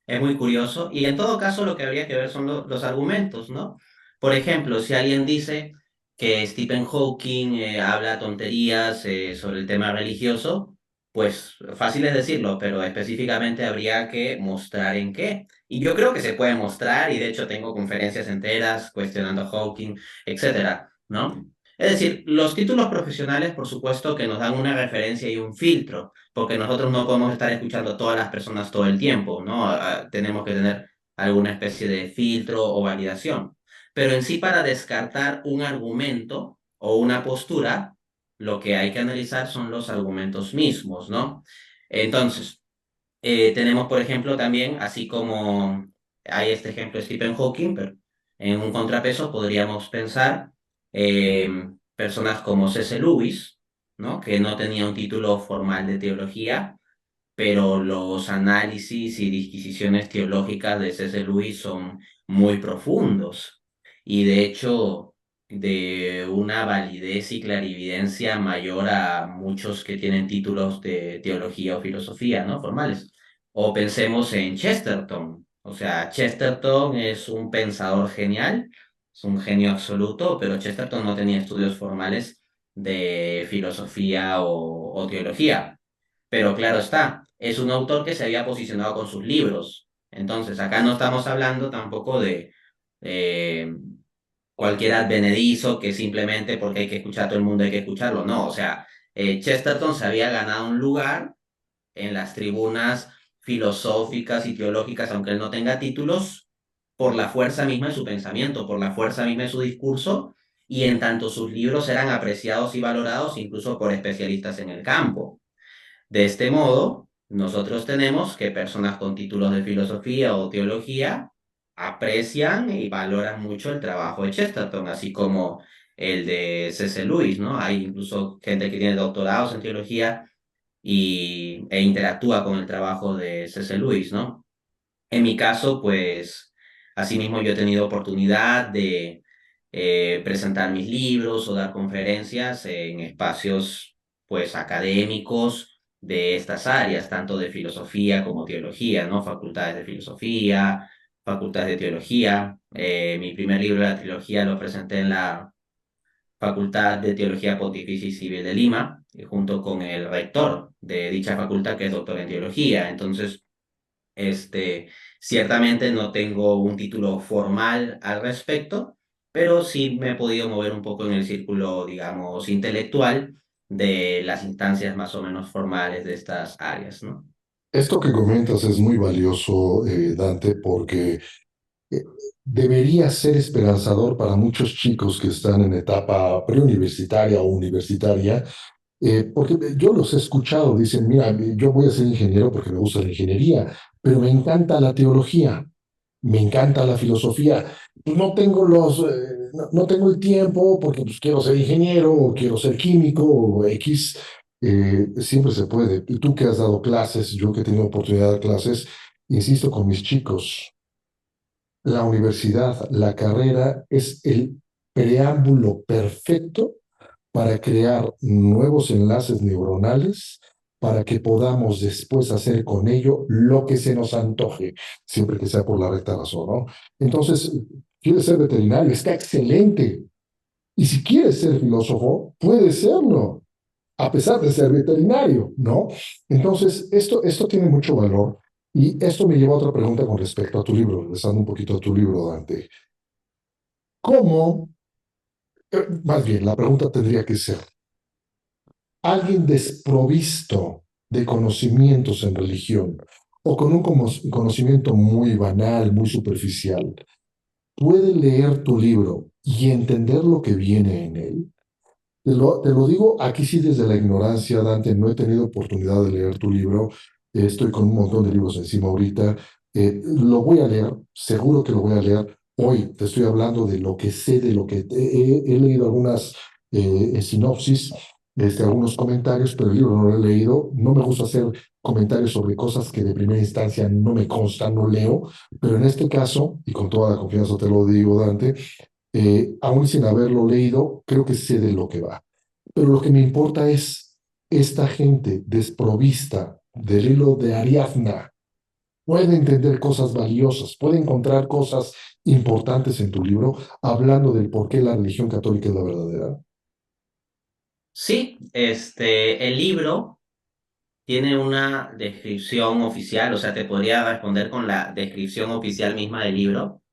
S2: es muy curioso. Y en todo caso, lo que habría que ver son los argumentos, ¿no? Por ejemplo, si alguien dice que Stephen Hawking habla tonterías sobre el tema religioso, pues fácil es decirlo, pero específicamente habría que mostrar en qué. Y yo creo que se puede mostrar, y de hecho tengo conferencias enteras cuestionando a Hawking, etcétera, ¿no? Es decir, los títulos profesionales, por supuesto, que nos dan una referencia y un filtro porque nosotros no podemos estar escuchando a todas las personas todo el tiempo, ¿no? Tenemos que tener alguna especie de filtro o validación. Pero en sí, para descartar un argumento o una postura, lo que hay que analizar son los argumentos mismos, ¿no? Entonces, tenemos, por ejemplo, también, así como hay este ejemplo de Stephen Hawking, pero en un contrapeso podríamos pensar eh, personas como C.S. Lewis, ¿no? Que no tenía un título formal de teología, pero los análisis y disquisiciones teológicas de C.S. Lewis son muy profundos y de hecho de una validez y clarividencia mayor a muchos que tienen títulos de teología o filosofía, ¿no? Formales. O pensemos en Chesterton. O sea, Chesterton es un pensador genial, es un genio absoluto, pero Chesterton no tenía estudios formales de filosofía o teología. Pero claro está, es un autor que se había posicionado con sus libros. Entonces, acá no estamos hablando tampoco de eh, cualquier advenedizo que simplemente porque hay que escuchar a todo el mundo hay que escucharlo. No, o sea, Chesterton se había ganado un lugar en las tribunas filosóficas y teológicas, aunque él no tenga títulos, por la fuerza misma de su pensamiento, por la fuerza misma de su discurso, y en tanto sus libros eran apreciados y valorados incluso por especialistas en el campo. De este modo, nosotros tenemos que personas con títulos de filosofía o teología aprecian y valoran mucho el trabajo de Chesterton, así como el de C.S. Lewis, ¿no? Hay incluso gente que tiene doctorados en teología e interactúa con el trabajo de C.S. Lewis, ¿no? En mi caso, pues, asimismo yo he tenido oportunidad de presentar mis libros o dar conferencias en espacios, pues, académicos de estas áreas, tanto de filosofía como teología, ¿no? Facultades de filosofía, facultades de teología. Mi primer libro de la trilogía lo presenté en la Facultad de Teología Pontificia y Civil de Lima, junto con el rector de dicha facultad, que es doctor en teología. Entonces, este, ciertamente no tengo un título formal al respecto, pero sí me he podido mover un poco en el círculo, digamos, intelectual de las instancias más o menos formales de estas áreas, ¿no?
S1: Esto que comentas es muy valioso, Dante, porque eh, debería ser esperanzador para muchos chicos que están en etapa preuniversitaria o universitaria, porque yo los he escuchado, dicen, mira, yo voy a ser ingeniero porque me gusta la ingeniería, pero me encanta la teología, me encanta la filosofía. Pues no tengo no tengo el tiempo porque pues, quiero ser ingeniero o quiero ser químico o X. Siempre se puede. Y tú que has dado clases, yo que he tenido oportunidad de dar clases, insisto con mis chicos, la universidad, la carrera es el preámbulo perfecto para crear nuevos enlaces neuronales para que podamos después hacer con ello lo que se nos antoje, siempre que sea por la recta razón, ¿no? Entonces, ¿quieres ser veterinario? Está excelente. Y si quieres ser filósofo, puedes serlo, a pesar de ser veterinario, ¿no? Entonces, esto tiene mucho valor. Y esto me lleva a otra pregunta con respecto a tu libro, regresando un poquito a tu libro, Dante. ¿Cómo, más bien, la pregunta tendría que ser, alguien desprovisto de conocimientos en religión o con un conocimiento muy banal, muy superficial, puede leer tu libro y entender lo que viene en él? Te lo digo aquí sí desde la ignorancia, Dante, no he tenido oportunidad de leer tu libro, estoy con un montón de libros encima ahorita, lo voy a leer, seguro que lo voy a leer. Hoy te estoy hablando de lo que sé, de lo que he leído algunas sinopsis, algunos comentarios, pero el libro no lo he leído. No me gusta hacer comentarios sobre cosas que de primera instancia no me constan, no leo, pero en este caso, y con toda la confianza te lo digo, Dante, aún sin haberlo leído, creo que sé de lo que va. Pero lo que me importa es esta gente desprovista del hilo de Ariadna. Puede entender cosas valiosas, puede encontrar cosas importantes en tu libro, hablando del por qué la religión católica es la verdadera.
S2: Sí, el libro tiene una descripción oficial, o sea, te podría responder con la descripción oficial misma del libro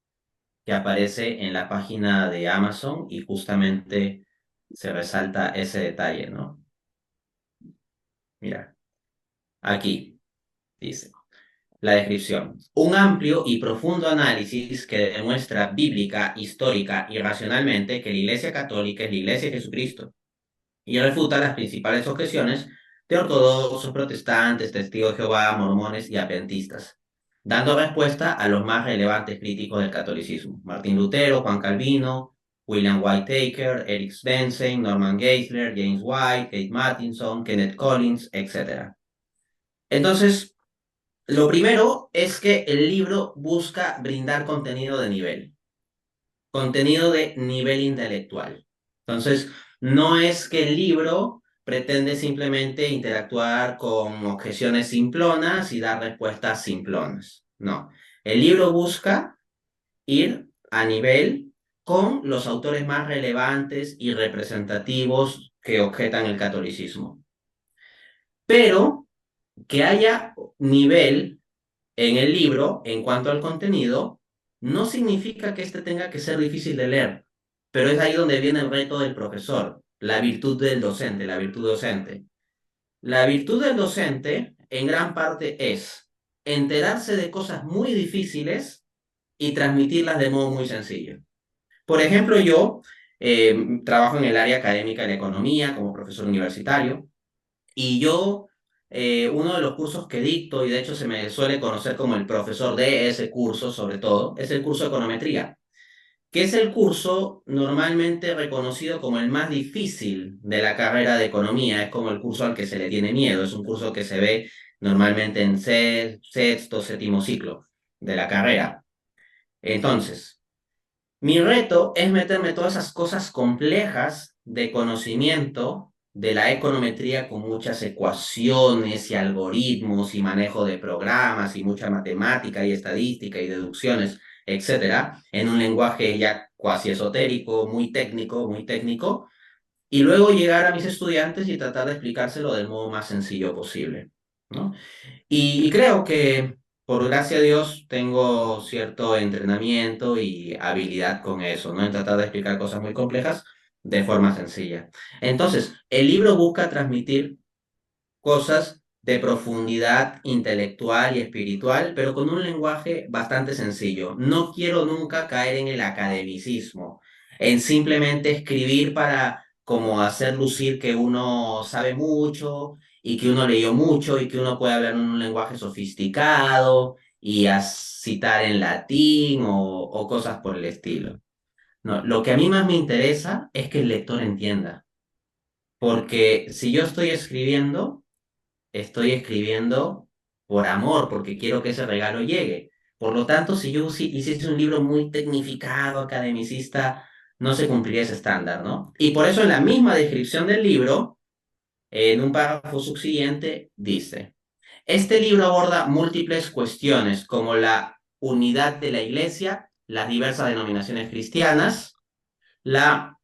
S2: que aparece en la página de Amazon y justamente se resalta ese detalle, ¿no? Mira, aquí dice la descripción. Un amplio y profundo análisis que demuestra bíblica, histórica y racionalmente que la Iglesia Católica es la Iglesia de Jesucristo y refuta las principales objeciones de ortodoxos, protestantes, testigos de Jehová, mormones y adventistas, dando respuesta a los más relevantes críticos del catolicismo: Martín Lutero, Juan Calvino, William Whitaker, Eric Svensen, Norman Geisler, James White, Kate Mattinson, Kenneth Collins, etc. Entonces, lo primero es que el libro busca brindar contenido de nivel intelectual. Entonces, no es que el libro pretende simplemente interactuar con objeciones simplonas y dar respuestas simplonas. No, el libro busca ir a nivel con los autores más relevantes y representativos que objetan el catolicismo. Pero que haya nivel en el libro en cuanto al contenido, no significa que este tenga que ser difícil de leer, pero es ahí donde viene el reto del profesor. la virtud del docente, la virtud docente. La virtud del docente, en gran parte, es enterarse de cosas muy difíciles y transmitirlas de modo muy sencillo. Por ejemplo, yo trabajo en el área académica de la economía como profesor universitario y yo, uno de los cursos que dicto, y de hecho se me suele conocer como el profesor de ese curso sobre todo, es el curso de econometría, que es el curso normalmente reconocido como el más difícil de la carrera de economía, es como el curso al que se le tiene miedo, es un curso que se ve normalmente en sexto, séptimo ciclo de la carrera. Entonces, mi reto es meterme todas esas cosas complejas de conocimiento de la econometría con muchas ecuaciones y algoritmos y manejo de programas y mucha matemática y estadística y deducciones, etcétera, en un lenguaje ya cuasi esotérico, muy técnico, y luego llegar a mis estudiantes y tratar de explicárselo del modo más sencillo posible, ¿no? Y creo que, por gracia de Dios, tengo cierto entrenamiento y habilidad con eso, ¿no? En tratar de explicar cosas muy complejas de forma sencilla. Entonces, el libro busca transmitir cosas de profundidad intelectual y espiritual, pero con un lenguaje bastante sencillo. No quiero nunca caer en el academicismo, en simplemente escribir para como hacer lucir que uno sabe mucho y que uno leyó mucho y que uno puede hablar en un lenguaje sofisticado y a citar en latín o cosas por el estilo. No, lo que a mí más me interesa es que el lector entienda, porque si yo estoy escribiendo por amor, porque quiero que ese regalo llegue. Por lo tanto, si yo hiciese un libro muy tecnificado, academicista, no se cumpliría ese estándar, ¿no? Y por eso en la misma descripción del libro, en un párrafo subsiguiente, dice, este libro aborda múltiples cuestiones como la unidad de la iglesia, las diversas denominaciones cristianas, la,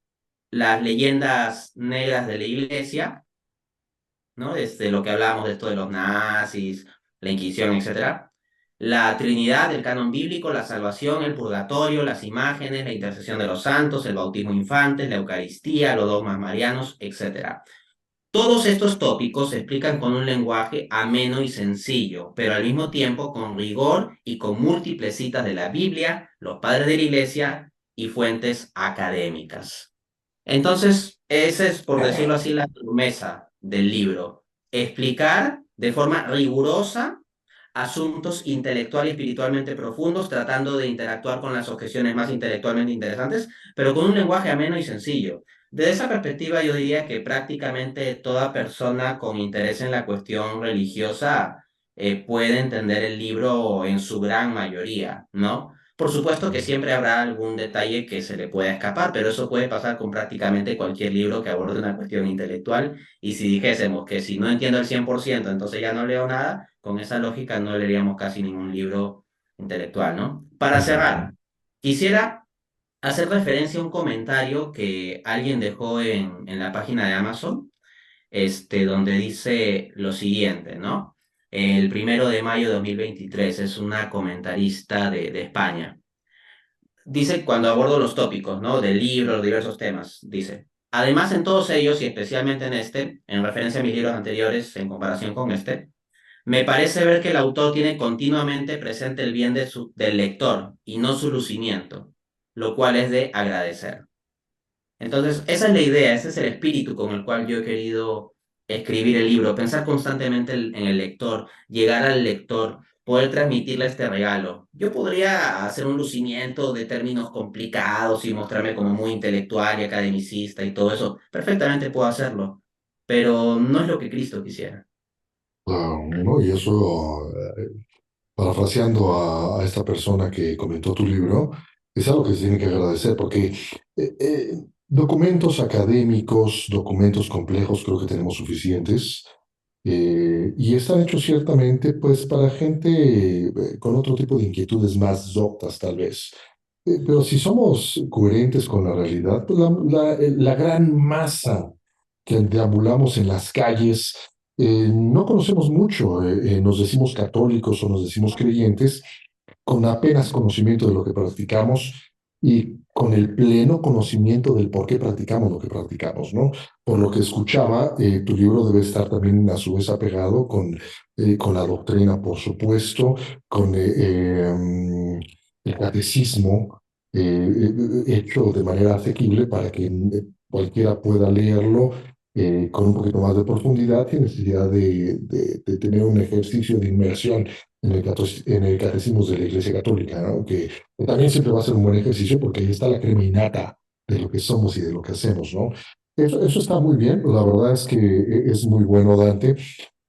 S2: las leyendas negras de la iglesia, ¿no? Desde lo que hablábamos de esto de los nazis, la Inquisición, etcétera. La Trinidad, el canon bíblico, la salvación, el purgatorio, las imágenes, la intercesión de los santos, el bautismo infante, la Eucaristía, los dogmas marianos, etcétera. Todos estos tópicos se explican con un lenguaje ameno y sencillo, pero al mismo tiempo con rigor y con múltiples citas de la Biblia, los padres de la Iglesia y fuentes académicas. Entonces, esa es, por decirlo así, la promesa del libro. Explicar de forma rigurosa asuntos intelectual y espiritualmente profundos, tratando de interactuar con las objeciones más intelectualmente interesantes, pero con un lenguaje ameno y sencillo. Desde esa perspectiva, yo diría que prácticamente toda persona con interés en la cuestión religiosa puede entender el libro en su gran mayoría, ¿no? Por supuesto que siempre habrá algún detalle que se le pueda escapar, pero eso puede pasar con prácticamente cualquier libro que aborde una cuestión intelectual. Y si dijésemos que si no entiendo el 100%, entonces ya no leo nada, con esa lógica no leeríamos casi ningún libro intelectual, ¿no? Para
S1: Ujú.
S2: cerrar, quisiera hacer referencia a un comentario que alguien dejó en la página de Amazon, donde dice lo siguiente, ¿no? El 1 de mayo de 2023 es una comentarista de España. Dice cuando abordo los tópicos, ¿no? Del libro, los diversos temas, dice. Además, en todos ellos, y especialmente en este, en referencia a mis libros anteriores en comparación con este, me parece ver que el autor tiene continuamente presente el bien del lector y no su lucimiento, lo cual es de agradecer. Entonces, esa es la idea, ese es el espíritu con el cual yo he querido escribir el libro, pensar constantemente en el lector, llegar al lector, poder transmitirle este regalo. Yo podría hacer un lucimiento de términos complicados y mostrarme como muy intelectual y academicista y todo eso. Perfectamente puedo hacerlo, pero no es lo que Cristo quisiera.
S1: Claro, ¿no? Y eso, parafraseando a esta persona que comentó tu libro, es algo que se tiene que agradecer, porque documentos académicos, documentos complejos, creo que tenemos suficientes, y están hechos ciertamente, pues, para gente con otro tipo de inquietudes más doctas, tal vez. Pero si somos coherentes con la realidad, pues la gran masa que deambulamos en las calles, no conocemos mucho, nos decimos católicos o nos decimos creyentes, con apenas conocimiento de lo que practicamos, y con el pleno conocimiento del por qué practicamos lo que practicamos, ¿no? Por lo que escuchaba, tu libro debe estar también a su vez apegado con la doctrina, por supuesto, con el catecismo hecho de manera asequible para que cualquiera pueda leerlo con un poquito más de profundidad sin necesidad de tener un ejercicio de inmersión en el catecismo de la Iglesia Católica, ¿no? Que también siempre va a ser un buen ejercicio porque ahí está la creminata de lo que somos y de lo que hacemos, ¿no? Eso está muy bien, la verdad es que es muy bueno, Dante.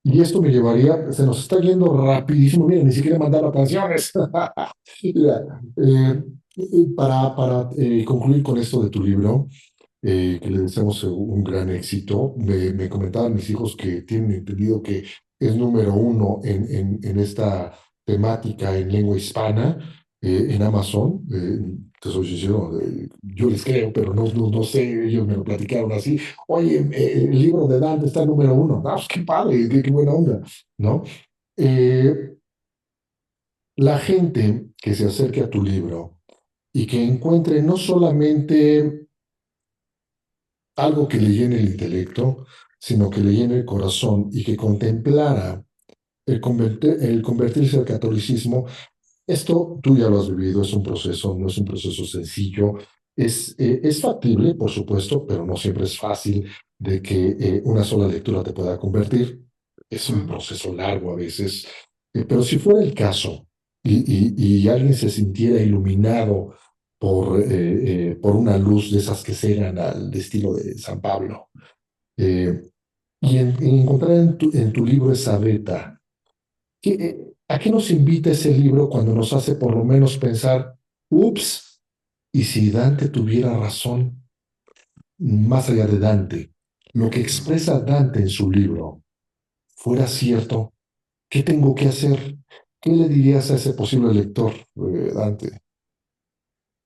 S1: Y esto me llevaría, se nos está yendo rapidísimo, mira, ni siquiera mandar canciones. Mira, para concluir con esto de tu libro, que le deseamos un gran éxito. Me comentaban mis hijos que tienen entendido que es número uno en esta temática en lengua hispana en Amazon. Te soy sincero, yo les creo, pero no sé, ellos me lo platicaron así. Oye, el libro de Dante está número uno. Ah, pues qué padre, qué buena onda, ¿no? Eh, la gente que se acerque a tu libro y que encuentre no solamente algo que le llene el intelecto, sino que le llene el corazón y que contemplara el convertirse al catolicismo. Esto tú ya lo has vivido, es un proceso, no es un proceso sencillo, es factible, por supuesto, pero no siempre es fácil de que una sola lectura te pueda convertir. Es un
S2: Mm.
S1: proceso largo a veces, pero si fuera el caso y alguien se sintiera iluminado por una luz de esas que cegan al estilo de San Pablo, eh, y encontrar en tu libro esa beta, ¿a qué nos invita ese libro cuando nos hace por lo menos pensar, ups, y si Dante tuviera razón, más allá de Dante, lo que expresa Dante en su libro fuera cierto, ¿qué tengo que hacer? ¿Qué le dirías a ese posible lector, Dante?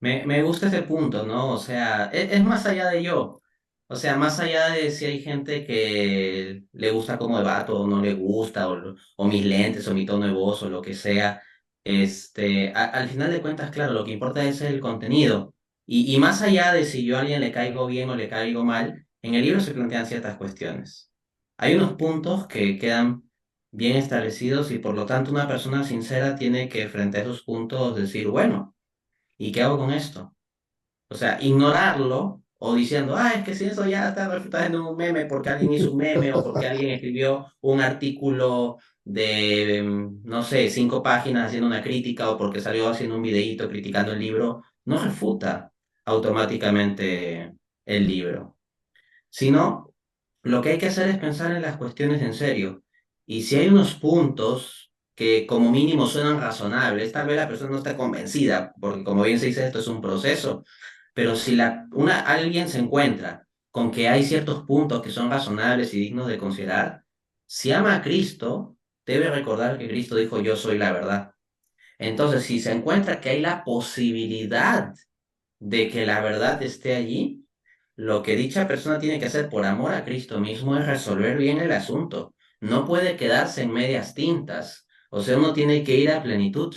S2: Me gusta ese punto, ¿no? O sea, es más allá de yo. O sea, más allá de si hay gente que le gusta cómo debato o no le gusta, o mis lentes, o mi tono de voz, o lo que sea. Al final de cuentas, claro, lo que importa es el contenido. Y más allá de si yo a alguien le caigo bien o le caigo mal, en el libro se plantean ciertas cuestiones. Hay unos puntos que quedan bien establecidos y por lo tanto una persona sincera tiene que frente a esos puntos decir, bueno. ¿Y qué hago con esto? O sea, ignorarlo o diciendo, ah, es que si eso ya está refutado en un meme porque alguien hizo un meme o porque alguien escribió un artículo de, no sé, 5 páginas haciendo una crítica o porque salió haciendo un videíto criticando el libro, no refuta automáticamente el libro, sino lo que hay que hacer es pensar en las cuestiones en serio. Y si hay unos puntos que como mínimo suenan razonables, tal vez la persona no está convencida, porque como bien se dice, esto es un proceso, pero si alguien se encuentra con que hay ciertos puntos que son razonables y dignos de considerar, si ama a Cristo, debe recordar que Cristo dijo, yo soy la verdad. Entonces, si se encuentra que hay la posibilidad de que la verdad esté allí, lo que dicha persona tiene que hacer por amor a Cristo mismo es resolver bien el asunto. No puede quedarse en medias tintas. O sea, uno tiene que ir a plenitud.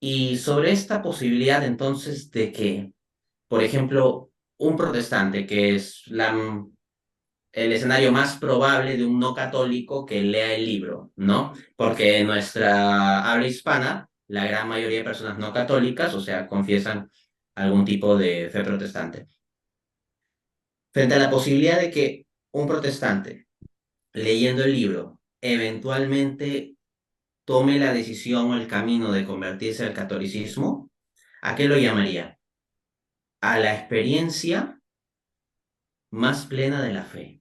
S2: Y sobre esta posibilidad entonces de que, por ejemplo, un protestante, que es el escenario más probable de un no católico que lea el libro, ¿no? Porque en nuestra habla hispana, la gran mayoría de personas no católicas, o sea, confiesan algún tipo de fe protestante. Frente a la posibilidad de que un protestante, leyendo el libro, eventualmente tome la decisión o el camino de convertirse al catolicismo, ¿a qué lo llamaría? A la experiencia más plena de la fe.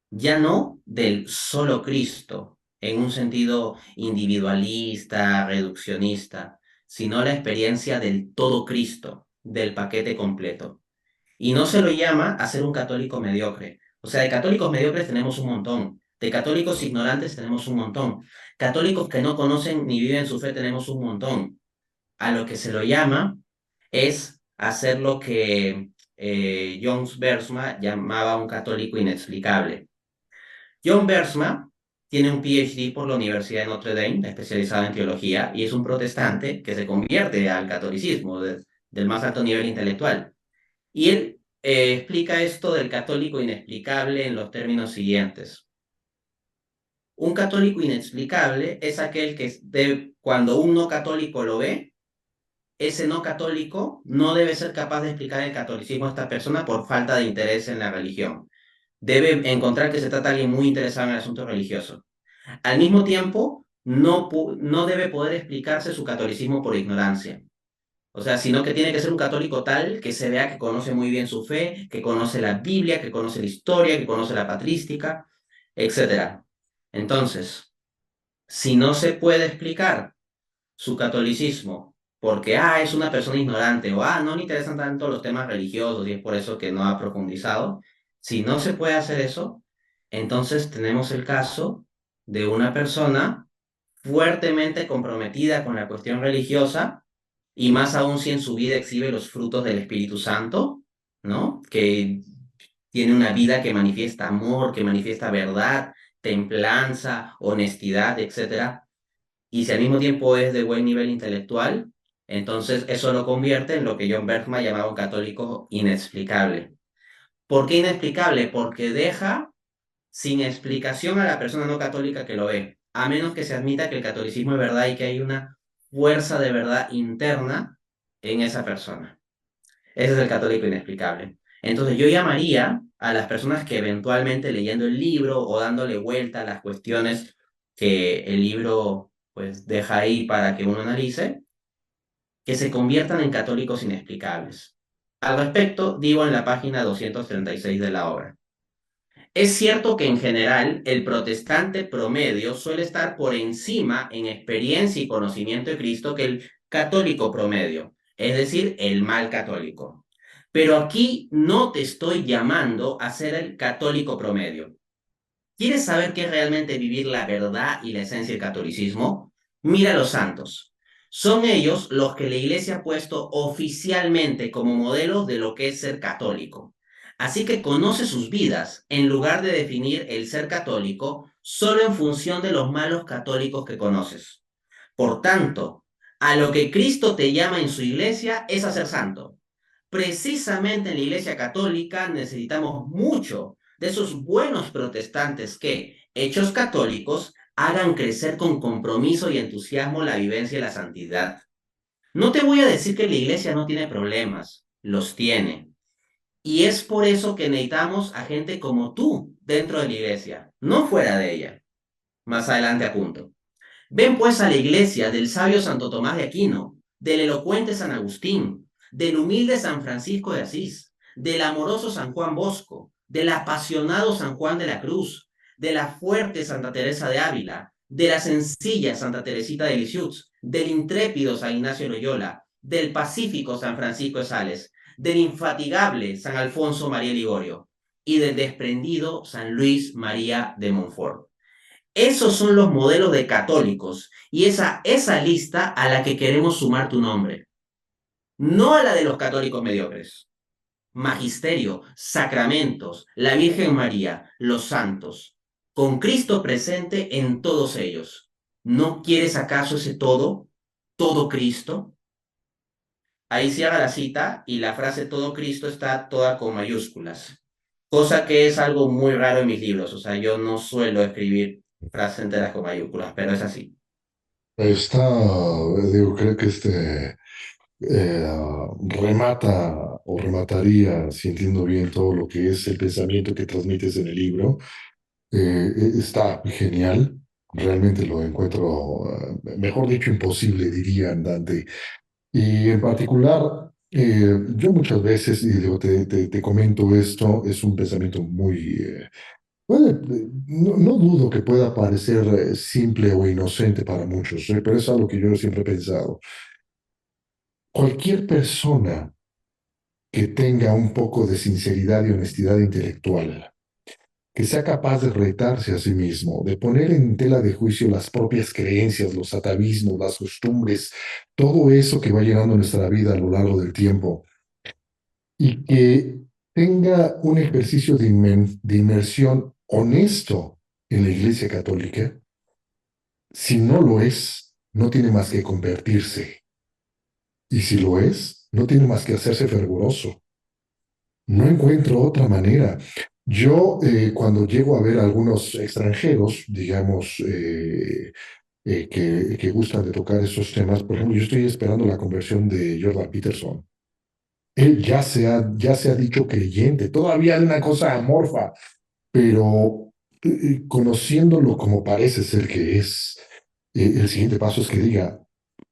S2: Ya no del solo Cristo, en un sentido individualista, reduccionista, sino la experiencia del todo Cristo, del paquete completo. Y no se lo llama a ser un católico mediocre. O sea, de católicos mediocres tenemos un montón. De católicos ignorantes tenemos un montón. Católicos que no conocen ni viven su fe tenemos un montón. A lo que se lo llama es hacer lo que John Bersma llamaba un católico inexplicable. John Bersma tiene un PhD por la Universidad de Notre Dame, especializado en teología, y es un protestante que se convierte al catolicismo del más alto nivel intelectual. Y él explica esto del católico inexplicable en los términos siguientes. Un católico inexplicable es aquel que cuando un no católico lo ve, ese no católico no debe ser capaz de explicar el catolicismo a esta persona por falta de interés en la religión. Debe encontrar que se trata de alguien muy interesado en el asunto religioso. Al mismo tiempo, no debe poder explicarse su catolicismo por ignorancia. O sea, sino que tiene que ser un católico tal que se vea que conoce muy bien su fe, que conoce la Biblia, que conoce la historia, que conoce la patrística, etcétera. Entonces, si no se puede explicar su catolicismo porque, es una persona ignorante o, no le interesan tanto los temas religiosos y es por eso que no ha profundizado, si no se puede hacer eso, entonces tenemos el caso de una persona fuertemente comprometida con la cuestión religiosa y más aún si en su vida exhibe los frutos del Espíritu Santo, ¿no? Que tiene una vida que manifiesta amor, que manifiesta verdad, templanza, honestidad, etcétera. Y si al mismo tiempo es de buen nivel intelectual, entonces eso lo convierte en lo que John Bergman llamaba un católico inexplicable. ¿Por qué inexplicable? Porque deja sin explicación a la persona no católica que lo ve, a menos que se admita que el catolicismo es verdad y que hay una fuerza de verdad interna en esa persona. Ese es el católico inexplicable. Entonces yo llamaría a las personas que eventualmente leyendo el libro o dándole vuelta a las cuestiones que el libro pues deja ahí para que uno analice, que se conviertan en católicos inexplicables. Al respecto, digo en la página 236 de la obra. Es cierto que en general el protestante promedio suele estar por encima en experiencia y conocimiento de Cristo que el católico promedio, es decir, el mal católico. Pero aquí no te estoy llamando a ser el católico promedio. ¿Quieres saber qué es realmente vivir la verdad y la esencia del catolicismo? Mira a los santos. Son ellos los que la Iglesia ha puesto oficialmente como modelos de lo que es ser católico. Así que conoce sus vidas en lugar de definir el ser católico solo en función de los malos católicos que conoces. Por tanto, a lo que Cristo te llama en su iglesia es a ser santo. Precisamente en la iglesia católica necesitamos mucho de esos buenos protestantes que, hechos católicos, hagan crecer con compromiso y entusiasmo la vivencia y la santidad. No te voy a decir que la iglesia no tiene problemas, los tiene. Y es por eso que necesitamos a gente como tú dentro de la iglesia, no fuera de ella. Más adelante apunto. Ven pues a la iglesia del sabio Santo Tomás de Aquino, del elocuente San Agustín, del humilde San Francisco de Asís, del amoroso San Juan Bosco, del apasionado San Juan de la Cruz, de la fuerte Santa Teresa de Ávila, de la sencilla Santa Teresita de Lisieux, del intrépido San Ignacio de Loyola, del pacífico San Francisco de Sales, del infatigable San Alfonso María Ligorio y del desprendido San Luis María de Montfort. Esos son los modelos de católicos y esa lista a la que queremos sumar tu nombre, no a la de los católicos mediocres. Magisterio, sacramentos, la Virgen María, los santos, con Cristo presente en todos ellos. ¿No quieres acaso ese todo? ¿Todo Cristo? Ahí se haga la cita y la frase todo Cristo está toda con mayúsculas, cosa que es algo muy raro en mis libros. O sea, yo no suelo escribir frases enteras con mayúsculas, pero es así.
S1: Está, digo, creo que remata o remataría, si entiendo bien todo lo que es el pensamiento que transmites en el libro. Está genial, realmente lo encuentro, mejor dicho, imposible, diría Andante. Y en particular, yo muchas veces, y digo, te comento esto, es un pensamiento muy... no dudo que pueda parecer simple o inocente para muchos, pero es algo que yo siempre he pensado. Cualquier persona que tenga un poco de sinceridad y honestidad intelectual, que sea capaz de retarse a sí mismo, de poner en tela de juicio las propias creencias, los atavismos, las costumbres, todo eso que va llenando nuestra vida a lo largo del tiempo, y que tenga un ejercicio de inmersión honesto en la Iglesia Católica, si no lo es, no tiene más que convertirse. Y si lo es, no tiene más que hacerse fervoroso. No encuentro otra manera. Yo, cuando llego a ver a algunos extranjeros, digamos, que gustan de tocar esos temas, por ejemplo, yo estoy esperando la conversión de Jordan Peterson. Él ya se ha dicho creyente, todavía de una cosa amorfa, pero conociéndolo como parece ser que es, el siguiente paso es que diga,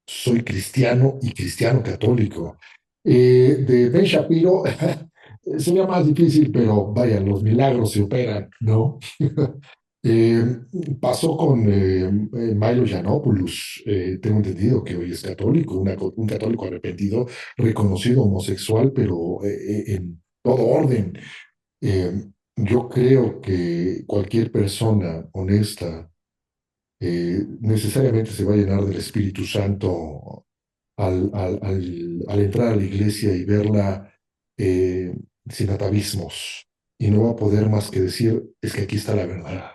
S1: soy cristiano y cristiano católico. De Ben Shapiro sería más difícil, pero vaya, los milagros se operan, ¿no? Eh, Pasó con Milo Yiannopoulos, tengo entendido que hoy es católico, un católico arrepentido, reconocido homosexual, pero en todo orden. Yo creo que cualquier persona honesta necesariamente se va a llenar del Espíritu Santo al entrar a la iglesia y verla eh, sin atavismos y no va a poder más que decir, es que aquí está la verdad,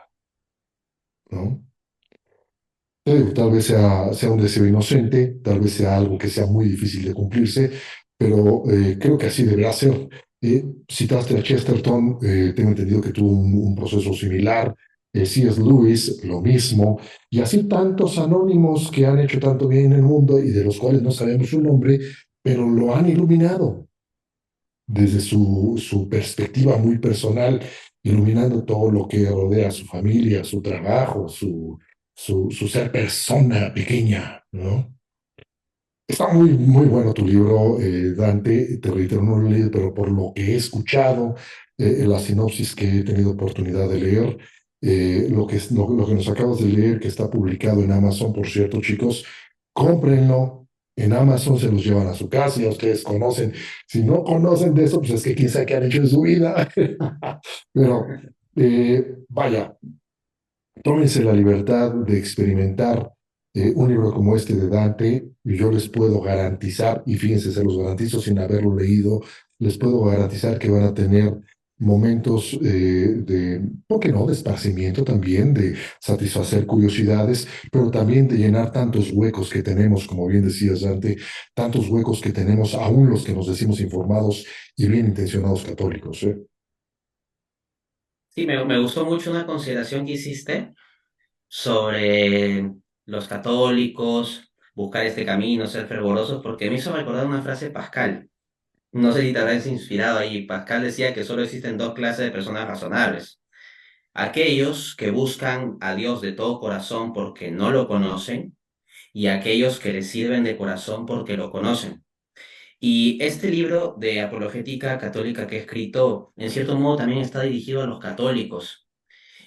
S1: ¿no? Tal vez sea un deseo inocente, tal vez sea algo que sea muy difícil de cumplirse, pero creo que así deberá ser. Citaste a Chesterton, tengo entendido que tuvo un proceso similar, C.S. Lewis, lo mismo, y así tantos anónimos que han hecho tanto bien en el mundo y de los cuales no sabemos su nombre, pero lo han iluminado desde su perspectiva muy personal, iluminando todo lo que rodea a su familia, su trabajo, su ser persona pequeña, ¿no? Está muy bueno tu libro, Dante, te reitero, no lo he leído, pero por lo que he escuchado, la sinopsis que he tenido oportunidad de leer, lo que nos acabas de leer, que está publicado en Amazon, por cierto, chicos, cómprenlo. En Amazon se los llevan a su casa, ya ustedes conocen. Si no conocen de eso, pues es que quién sabe qué han hecho en su vida. Pero vaya, tómense la libertad de experimentar un libro como este de Dante, y yo les puedo garantizar, y fíjense, se los garantizo sin haberlo leído, les puedo garantizar que van a tener momentos ¿por qué no?, de esparcimiento también, de satisfacer curiosidades, pero también de llenar tantos huecos que tenemos, como bien decías, Dante, tantos huecos que tenemos, aún los que nos decimos informados y bien intencionados católicos, ¿eh?
S2: Sí, me gustó mucho una consideración que hiciste sobre los católicos, buscar este camino, ser fervorosos, porque me hizo recordar una frase de Pascal. No sé si te habrás inspirado ahí. Pascal decía que solo existen dos clases de personas razonables. Aquellos que buscan a Dios de todo corazón porque no lo conocen y aquellos que le sirven de corazón porque lo conocen. Y este libro de apologética católica que he escrito, en cierto modo, también está dirigido a los católicos.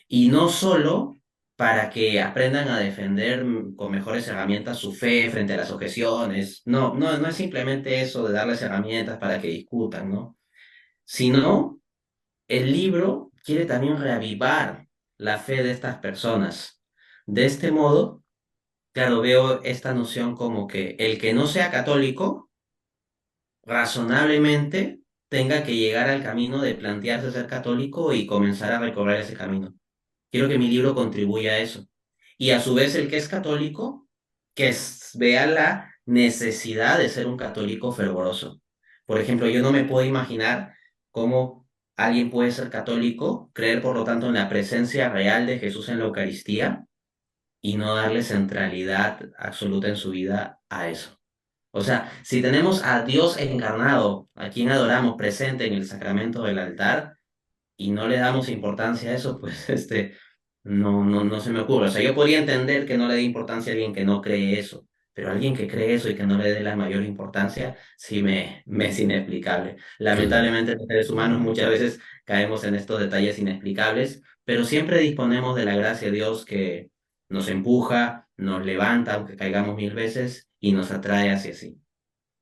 S2: Y no solo para que aprendan a defender con mejores herramientas su fe frente a las objeciones. No, no es simplemente eso de darles herramientas para que discutan, ¿no? Sino el libro quiere también reavivar la fe de estas personas. De este modo, claro, veo esta noción como que el que no sea católico, razonablemente, tenga que llegar al camino de plantearse ser católico y comenzar a recorrer ese camino. Quiero que mi libro contribuya a eso. Y a su vez el que es católico, vea la necesidad de ser un católico fervoroso. Por ejemplo, yo no me puedo imaginar cómo alguien puede ser católico, creer por lo tanto en la presencia real de Jesús en la Eucaristía y no darle centralidad absoluta en su vida a eso. O sea, si tenemos a Dios encarnado, a quien adoramos presente en el sacramento del altar, y no le damos importancia a eso, pues no se me ocurre. O sea, yo podría entender que no le dé importancia a alguien que no cree eso, pero alguien que cree eso y que no le dé la mayor importancia, sí me es inexplicable.
S1: Claro.
S2: Lamentablemente, los seres humanos muchas veces caemos en estos detalles inexplicables, pero siempre disponemos de la gracia de Dios que nos empuja, nos levanta, aunque caigamos mil veces, y nos atrae hacia sí.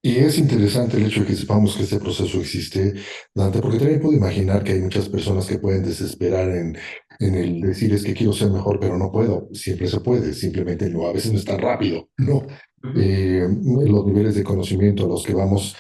S1: Y es interesante el hecho de que sepamos que este proceso existe, Dante, porque también puedo imaginar que hay muchas personas que pueden desesperar en el decir es que quiero ser mejor, pero no puedo. Siempre se puede, simplemente no, a veces no es tan rápido, ¿no?
S2: Ujú.
S1: Los niveles de conocimiento a los que vamos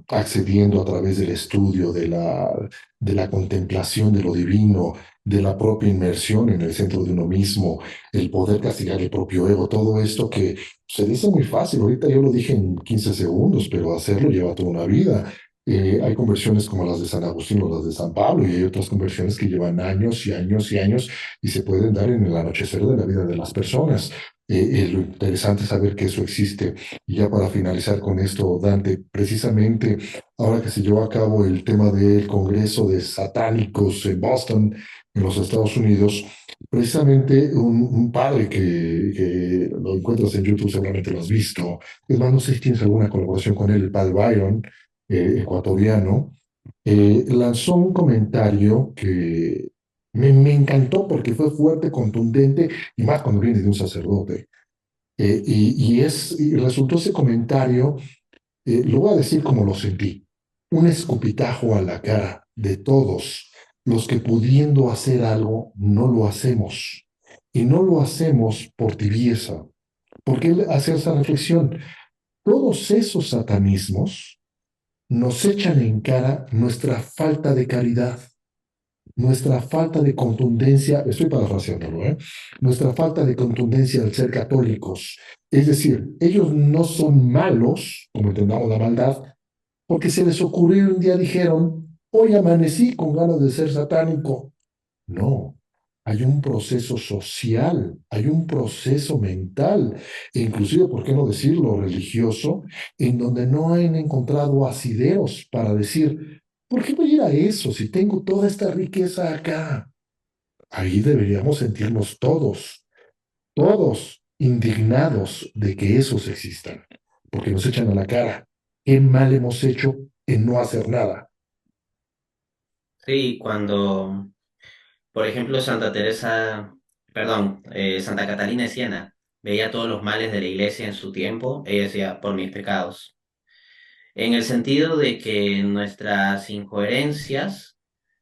S1: accediendo a través del estudio, de la contemplación de lo divino, de la propia inmersión en el centro de uno mismo, el poder castigar el propio ego, todo esto que se dice muy fácil, ahorita yo lo dije en 15 segundos, pero hacerlo lleva toda una vida. Hay conversiones como las de San Agustín o las de San Pablo, y hay otras conversiones que llevan años y años y años y se pueden dar en el anochecer de la vida de las personas. Lo interesante es saber que eso existe. Y ya para finalizar con esto, Dante, precisamente ahora que se llevó a cabo el tema del Congreso de Satánicos en Boston, en los Estados Unidos, precisamente un padre que lo encuentras en YouTube, seguramente lo has visto, es más, no sé si tienes alguna colaboración con él, el padre Byron, ecuatoriano, lanzó un comentario que me encantó porque fue fuerte, contundente y más cuando viene de un sacerdote. Y resultó ese comentario, lo voy a decir como lo sentí, un escupitajo a la cara de todos los que pudiendo hacer algo no lo hacemos. Y no lo hacemos por tibieza, porque él hace esa reflexión. Todos esos satanismos nos echan en cara nuestra falta de caridad, nuestra falta de contundencia, estoy parafraseándolo, ¿eh? Nuestra falta de contundencia al ser católicos. Es decir, ellos no son malos, como entendamos la maldad, porque se les ocurrió un día dijeron, hoy amanecí con ganas de ser satánico. No, hay un proceso social, hay un proceso mental, e inclusive, ¿por qué no decirlo, religioso, en donde no han encontrado asideros para decir, ¿por qué voy a ir a eso si tengo toda esta riqueza acá? Ahí deberíamos sentirnos todos, todos indignados de que esos existan, porque nos echan a la cara. ¿Qué mal hemos hecho en no hacer nada?
S2: Sí, cuando, por ejemplo, Santa Catalina de Siena veía todos los males de la iglesia en su tiempo, ella decía, por mis pecados. En el sentido de que nuestras incoherencias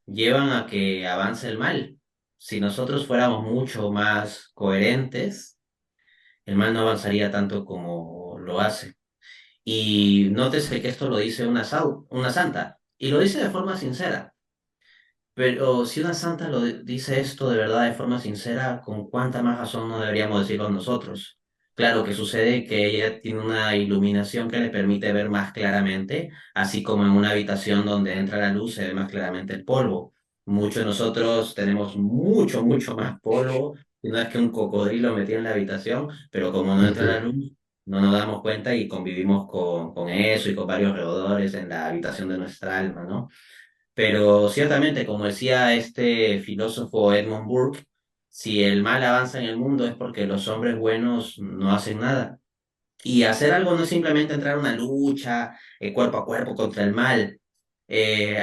S2: llevan a que avance el mal. Si nosotros fuéramos mucho más coherentes, el mal no avanzaría tanto como lo hace. Y nótese que esto lo dice una santa, y lo dice de forma sincera. Pero si una santa dice esto de verdad de forma sincera, ¿con cuánta más razón no deberíamos decirlo nosotros? Claro que sucede que ella tiene una iluminación que le permite ver más claramente, así como en una habitación donde entra la luz se ve más claramente el polvo. Muchos de nosotros tenemos mucho, mucho más polvo, y no es que un cocodrilo metido en la habitación, pero como no entra la
S1: Este,
S2: luz, no nos damos cuenta y convivimos con eso y con varios alrededores en la habitación de nuestra alma, ¿no? Pero ciertamente, como decía este filósofo Edmund Burke, si el mal avanza en el mundo es porque los hombres buenos no hacen nada. Y hacer algo no es simplemente entrar a una lucha cuerpo a cuerpo contra el mal.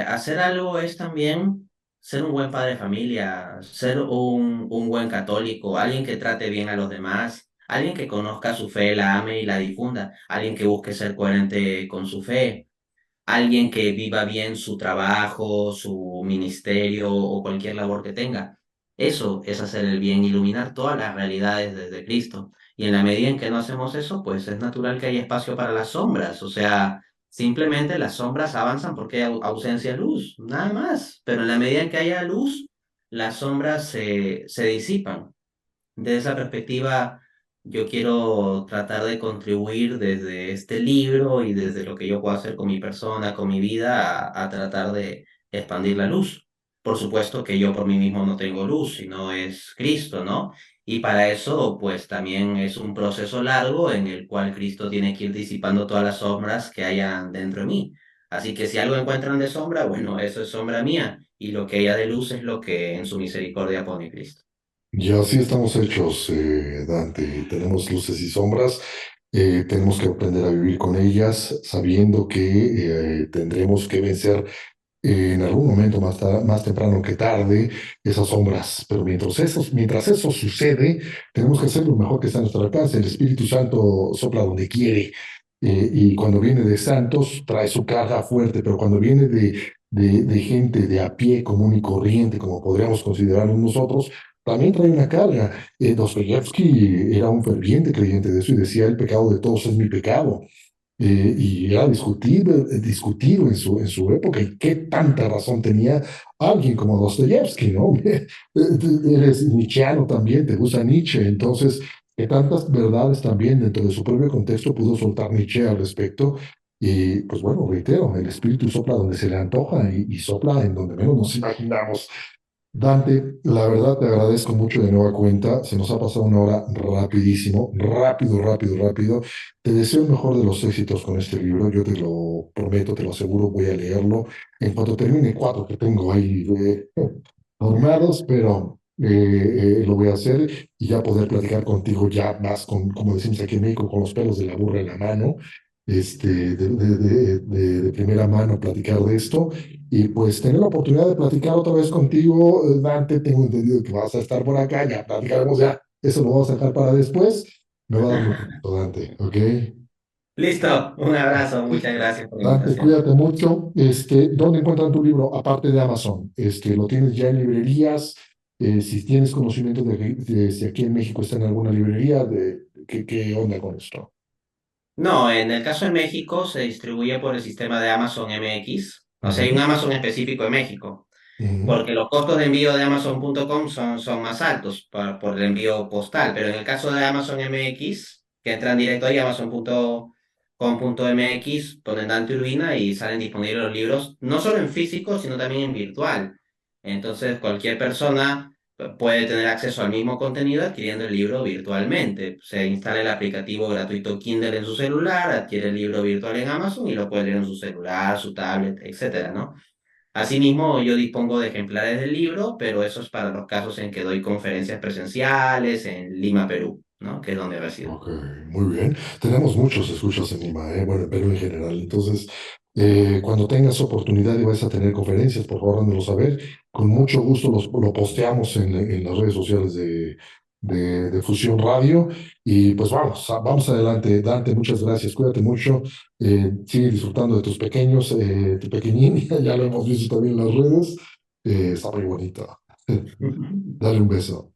S2: Hacer algo es también ser un buen padre de familia, ser un buen católico, alguien que trate bien a los demás, alguien que conozca su fe, la ame y la difunda, alguien que busque ser coherente con su fe, alguien que viva bien su trabajo, su ministerio o cualquier labor que tenga. Eso es hacer el bien, iluminar todas las realidades desde Cristo. Y en la medida en que no hacemos eso, pues es natural que haya espacio para las sombras. O sea, simplemente las sombras avanzan porque hay ausencia de luz, nada más. Pero en la medida en que haya luz, las sombras se disipan. De esa perspectiva, yo quiero tratar de contribuir desde este libro y desde lo que yo puedo hacer con mi persona, con mi vida, a tratar de expandir la luz. Por supuesto que yo por mí mismo no tengo luz, sino es Cristo, ¿no? Y para eso, pues también es un proceso largo en el cual Cristo tiene que ir disipando todas las sombras que hayan dentro de mí. Así que si algo encuentran de sombra, bueno, eso es sombra mía, y lo que haya de luz es lo que en su misericordia pone Cristo.
S1: y así estamos hechos, Dante. Tenemos luces y sombras. Tenemos que aprender a vivir con ellas, sabiendo que tendremos que vencer en algún momento más temprano que tarde esas sombras. Pero mientras eso sucede, tenemos que hacer lo mejor que está a nuestro alcance. El Espíritu Santo sopla donde quiere. Y cuando viene de santos, trae su carga fuerte, pero cuando viene de gente de a pie común y corriente, como podríamos considerarnos nosotros, también trae una carga. Dostoyevsky era un ferviente creyente de eso y decía, el pecado de todos es mi pecado. y era discutido en su época y qué tanta razón tenía alguien como Dostoyevsky, ¿no? Eres nietzscheano también, te gusta Nietzsche, entonces, qué tantas verdades también dentro de su propio contexto pudo soltar Nietzsche al respecto. Y pues bueno, reitero, el espíritu sopla donde se le antoja y sopla en donde menos nos imaginamos. Dante, la verdad te agradezco mucho de nueva cuenta. Se nos ha pasado una hora rapidísimo, rápido, rápido, rápido. Te deseo el mejor de los éxitos con este libro. Yo te lo prometo, te lo aseguro, voy a leerlo en cuanto termine cuatro que tengo ahí armados, pero lo voy a hacer y ya poder platicar contigo ya más con, como decimos aquí en México, con los pelos de la burra en la mano, de primera mano platicar de esto. Y pues tener la oportunidad de platicar otra vez contigo, Dante, tengo entendido que vas a estar por acá, ya platicaremos ya, eso lo vamos a dejar para después. Me va a dar mucho gusto, Dante, ¿ok?
S2: Listo, un abrazo, muchas gracias por la
S1: Dante,
S2: invitación.
S1: cuídate mucho. ¿Dónde encuentran tu libro? Aparte de Amazon, ¿lo tienes ya en librerías? Si tienes conocimiento de si aquí en México está en alguna librería, ¿qué onda con esto?
S2: No, en el caso de México se distribuye por el sistema de Amazon MX, o sea, hay un
S1: Ujú,
S2: Amazon específico en México,
S1: ujú,
S2: porque los costos de envío de Amazon.com son más altos por el envío postal, pero en el caso de Amazon MX, que entran directo ahí, amazon.com.mx, ponen Dante Urbina y salen disponibles los libros, no solo en físico, sino también en virtual. Entonces, cualquier persona puede tener acceso al mismo contenido adquiriendo el libro virtualmente. Se instala el aplicativo gratuito Kindle en su celular, adquiere el libro virtual en Amazon y lo puede leer en su celular, su tablet, etcétera, ¿no? Asimismo, yo dispongo de ejemplares del libro, pero eso es para los casos en que doy conferencias presenciales en Lima, Perú, ¿no? Que es donde resido.
S1: ok, muy bien. Tenemos muchos escuchas en Lima, bueno, en Perú en general. Entonces, cuando tengas oportunidad y vais a tener conferencias, por favor, háganmelo saber. Con mucho gusto lo posteamos en las redes sociales de Fusión Radio. Y pues vamos, vamos adelante. Dante, muchas gracias. Cuídate mucho. Sigue disfrutando de tus pequeños, tu pequeñín. Ya lo hemos visto también en las redes. Está muy bonito. Dale un beso.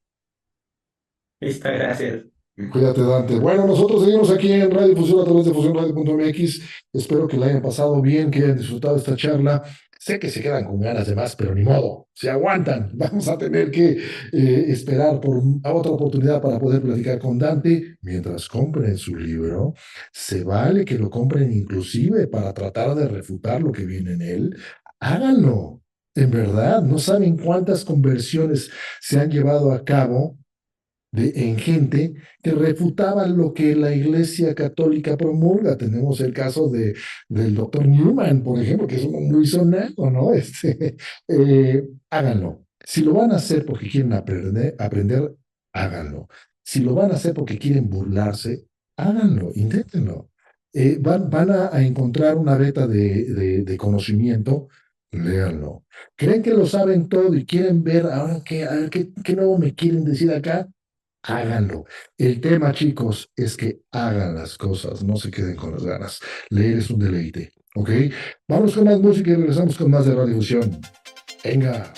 S2: Listo, gracias.
S1: Cuídate, Dante. Bueno, nosotros seguimos aquí en Radio Fusión a través de fusionradio.mx. Espero que la hayan pasado bien, que hayan disfrutado esta charla. Sé que se quedan con ganas de más, pero ni modo, se aguantan. Vamos a tener que esperar por a otra oportunidad para poder platicar con Dante mientras compren su libro. Se vale que lo compren inclusive para tratar de refutar lo que viene en él. Háganlo. En verdad, no saben cuántas conversiones se han llevado a cabo en gente que refutaba lo que la Iglesia Católica promulga. Tenemos el caso del doctor Newman, por ejemplo, que es uno muy sonado, ¿no? Háganlo. Si lo van a hacer porque quieren aprender, háganlo. Si lo van a hacer porque quieren burlarse, háganlo, inténtenlo. Van a encontrar una beta de conocimiento, léanlo. ¿Creen que lo saben todo y quieren ver ahora a ver qué nuevo me quieren decir acá? Háganlo. El tema, chicos, es que hagan las cosas, no se queden con las ganas. Leer es un deleite, ¿ok? Vamos con más música y regresamos con más de Radiodifusión. Venga.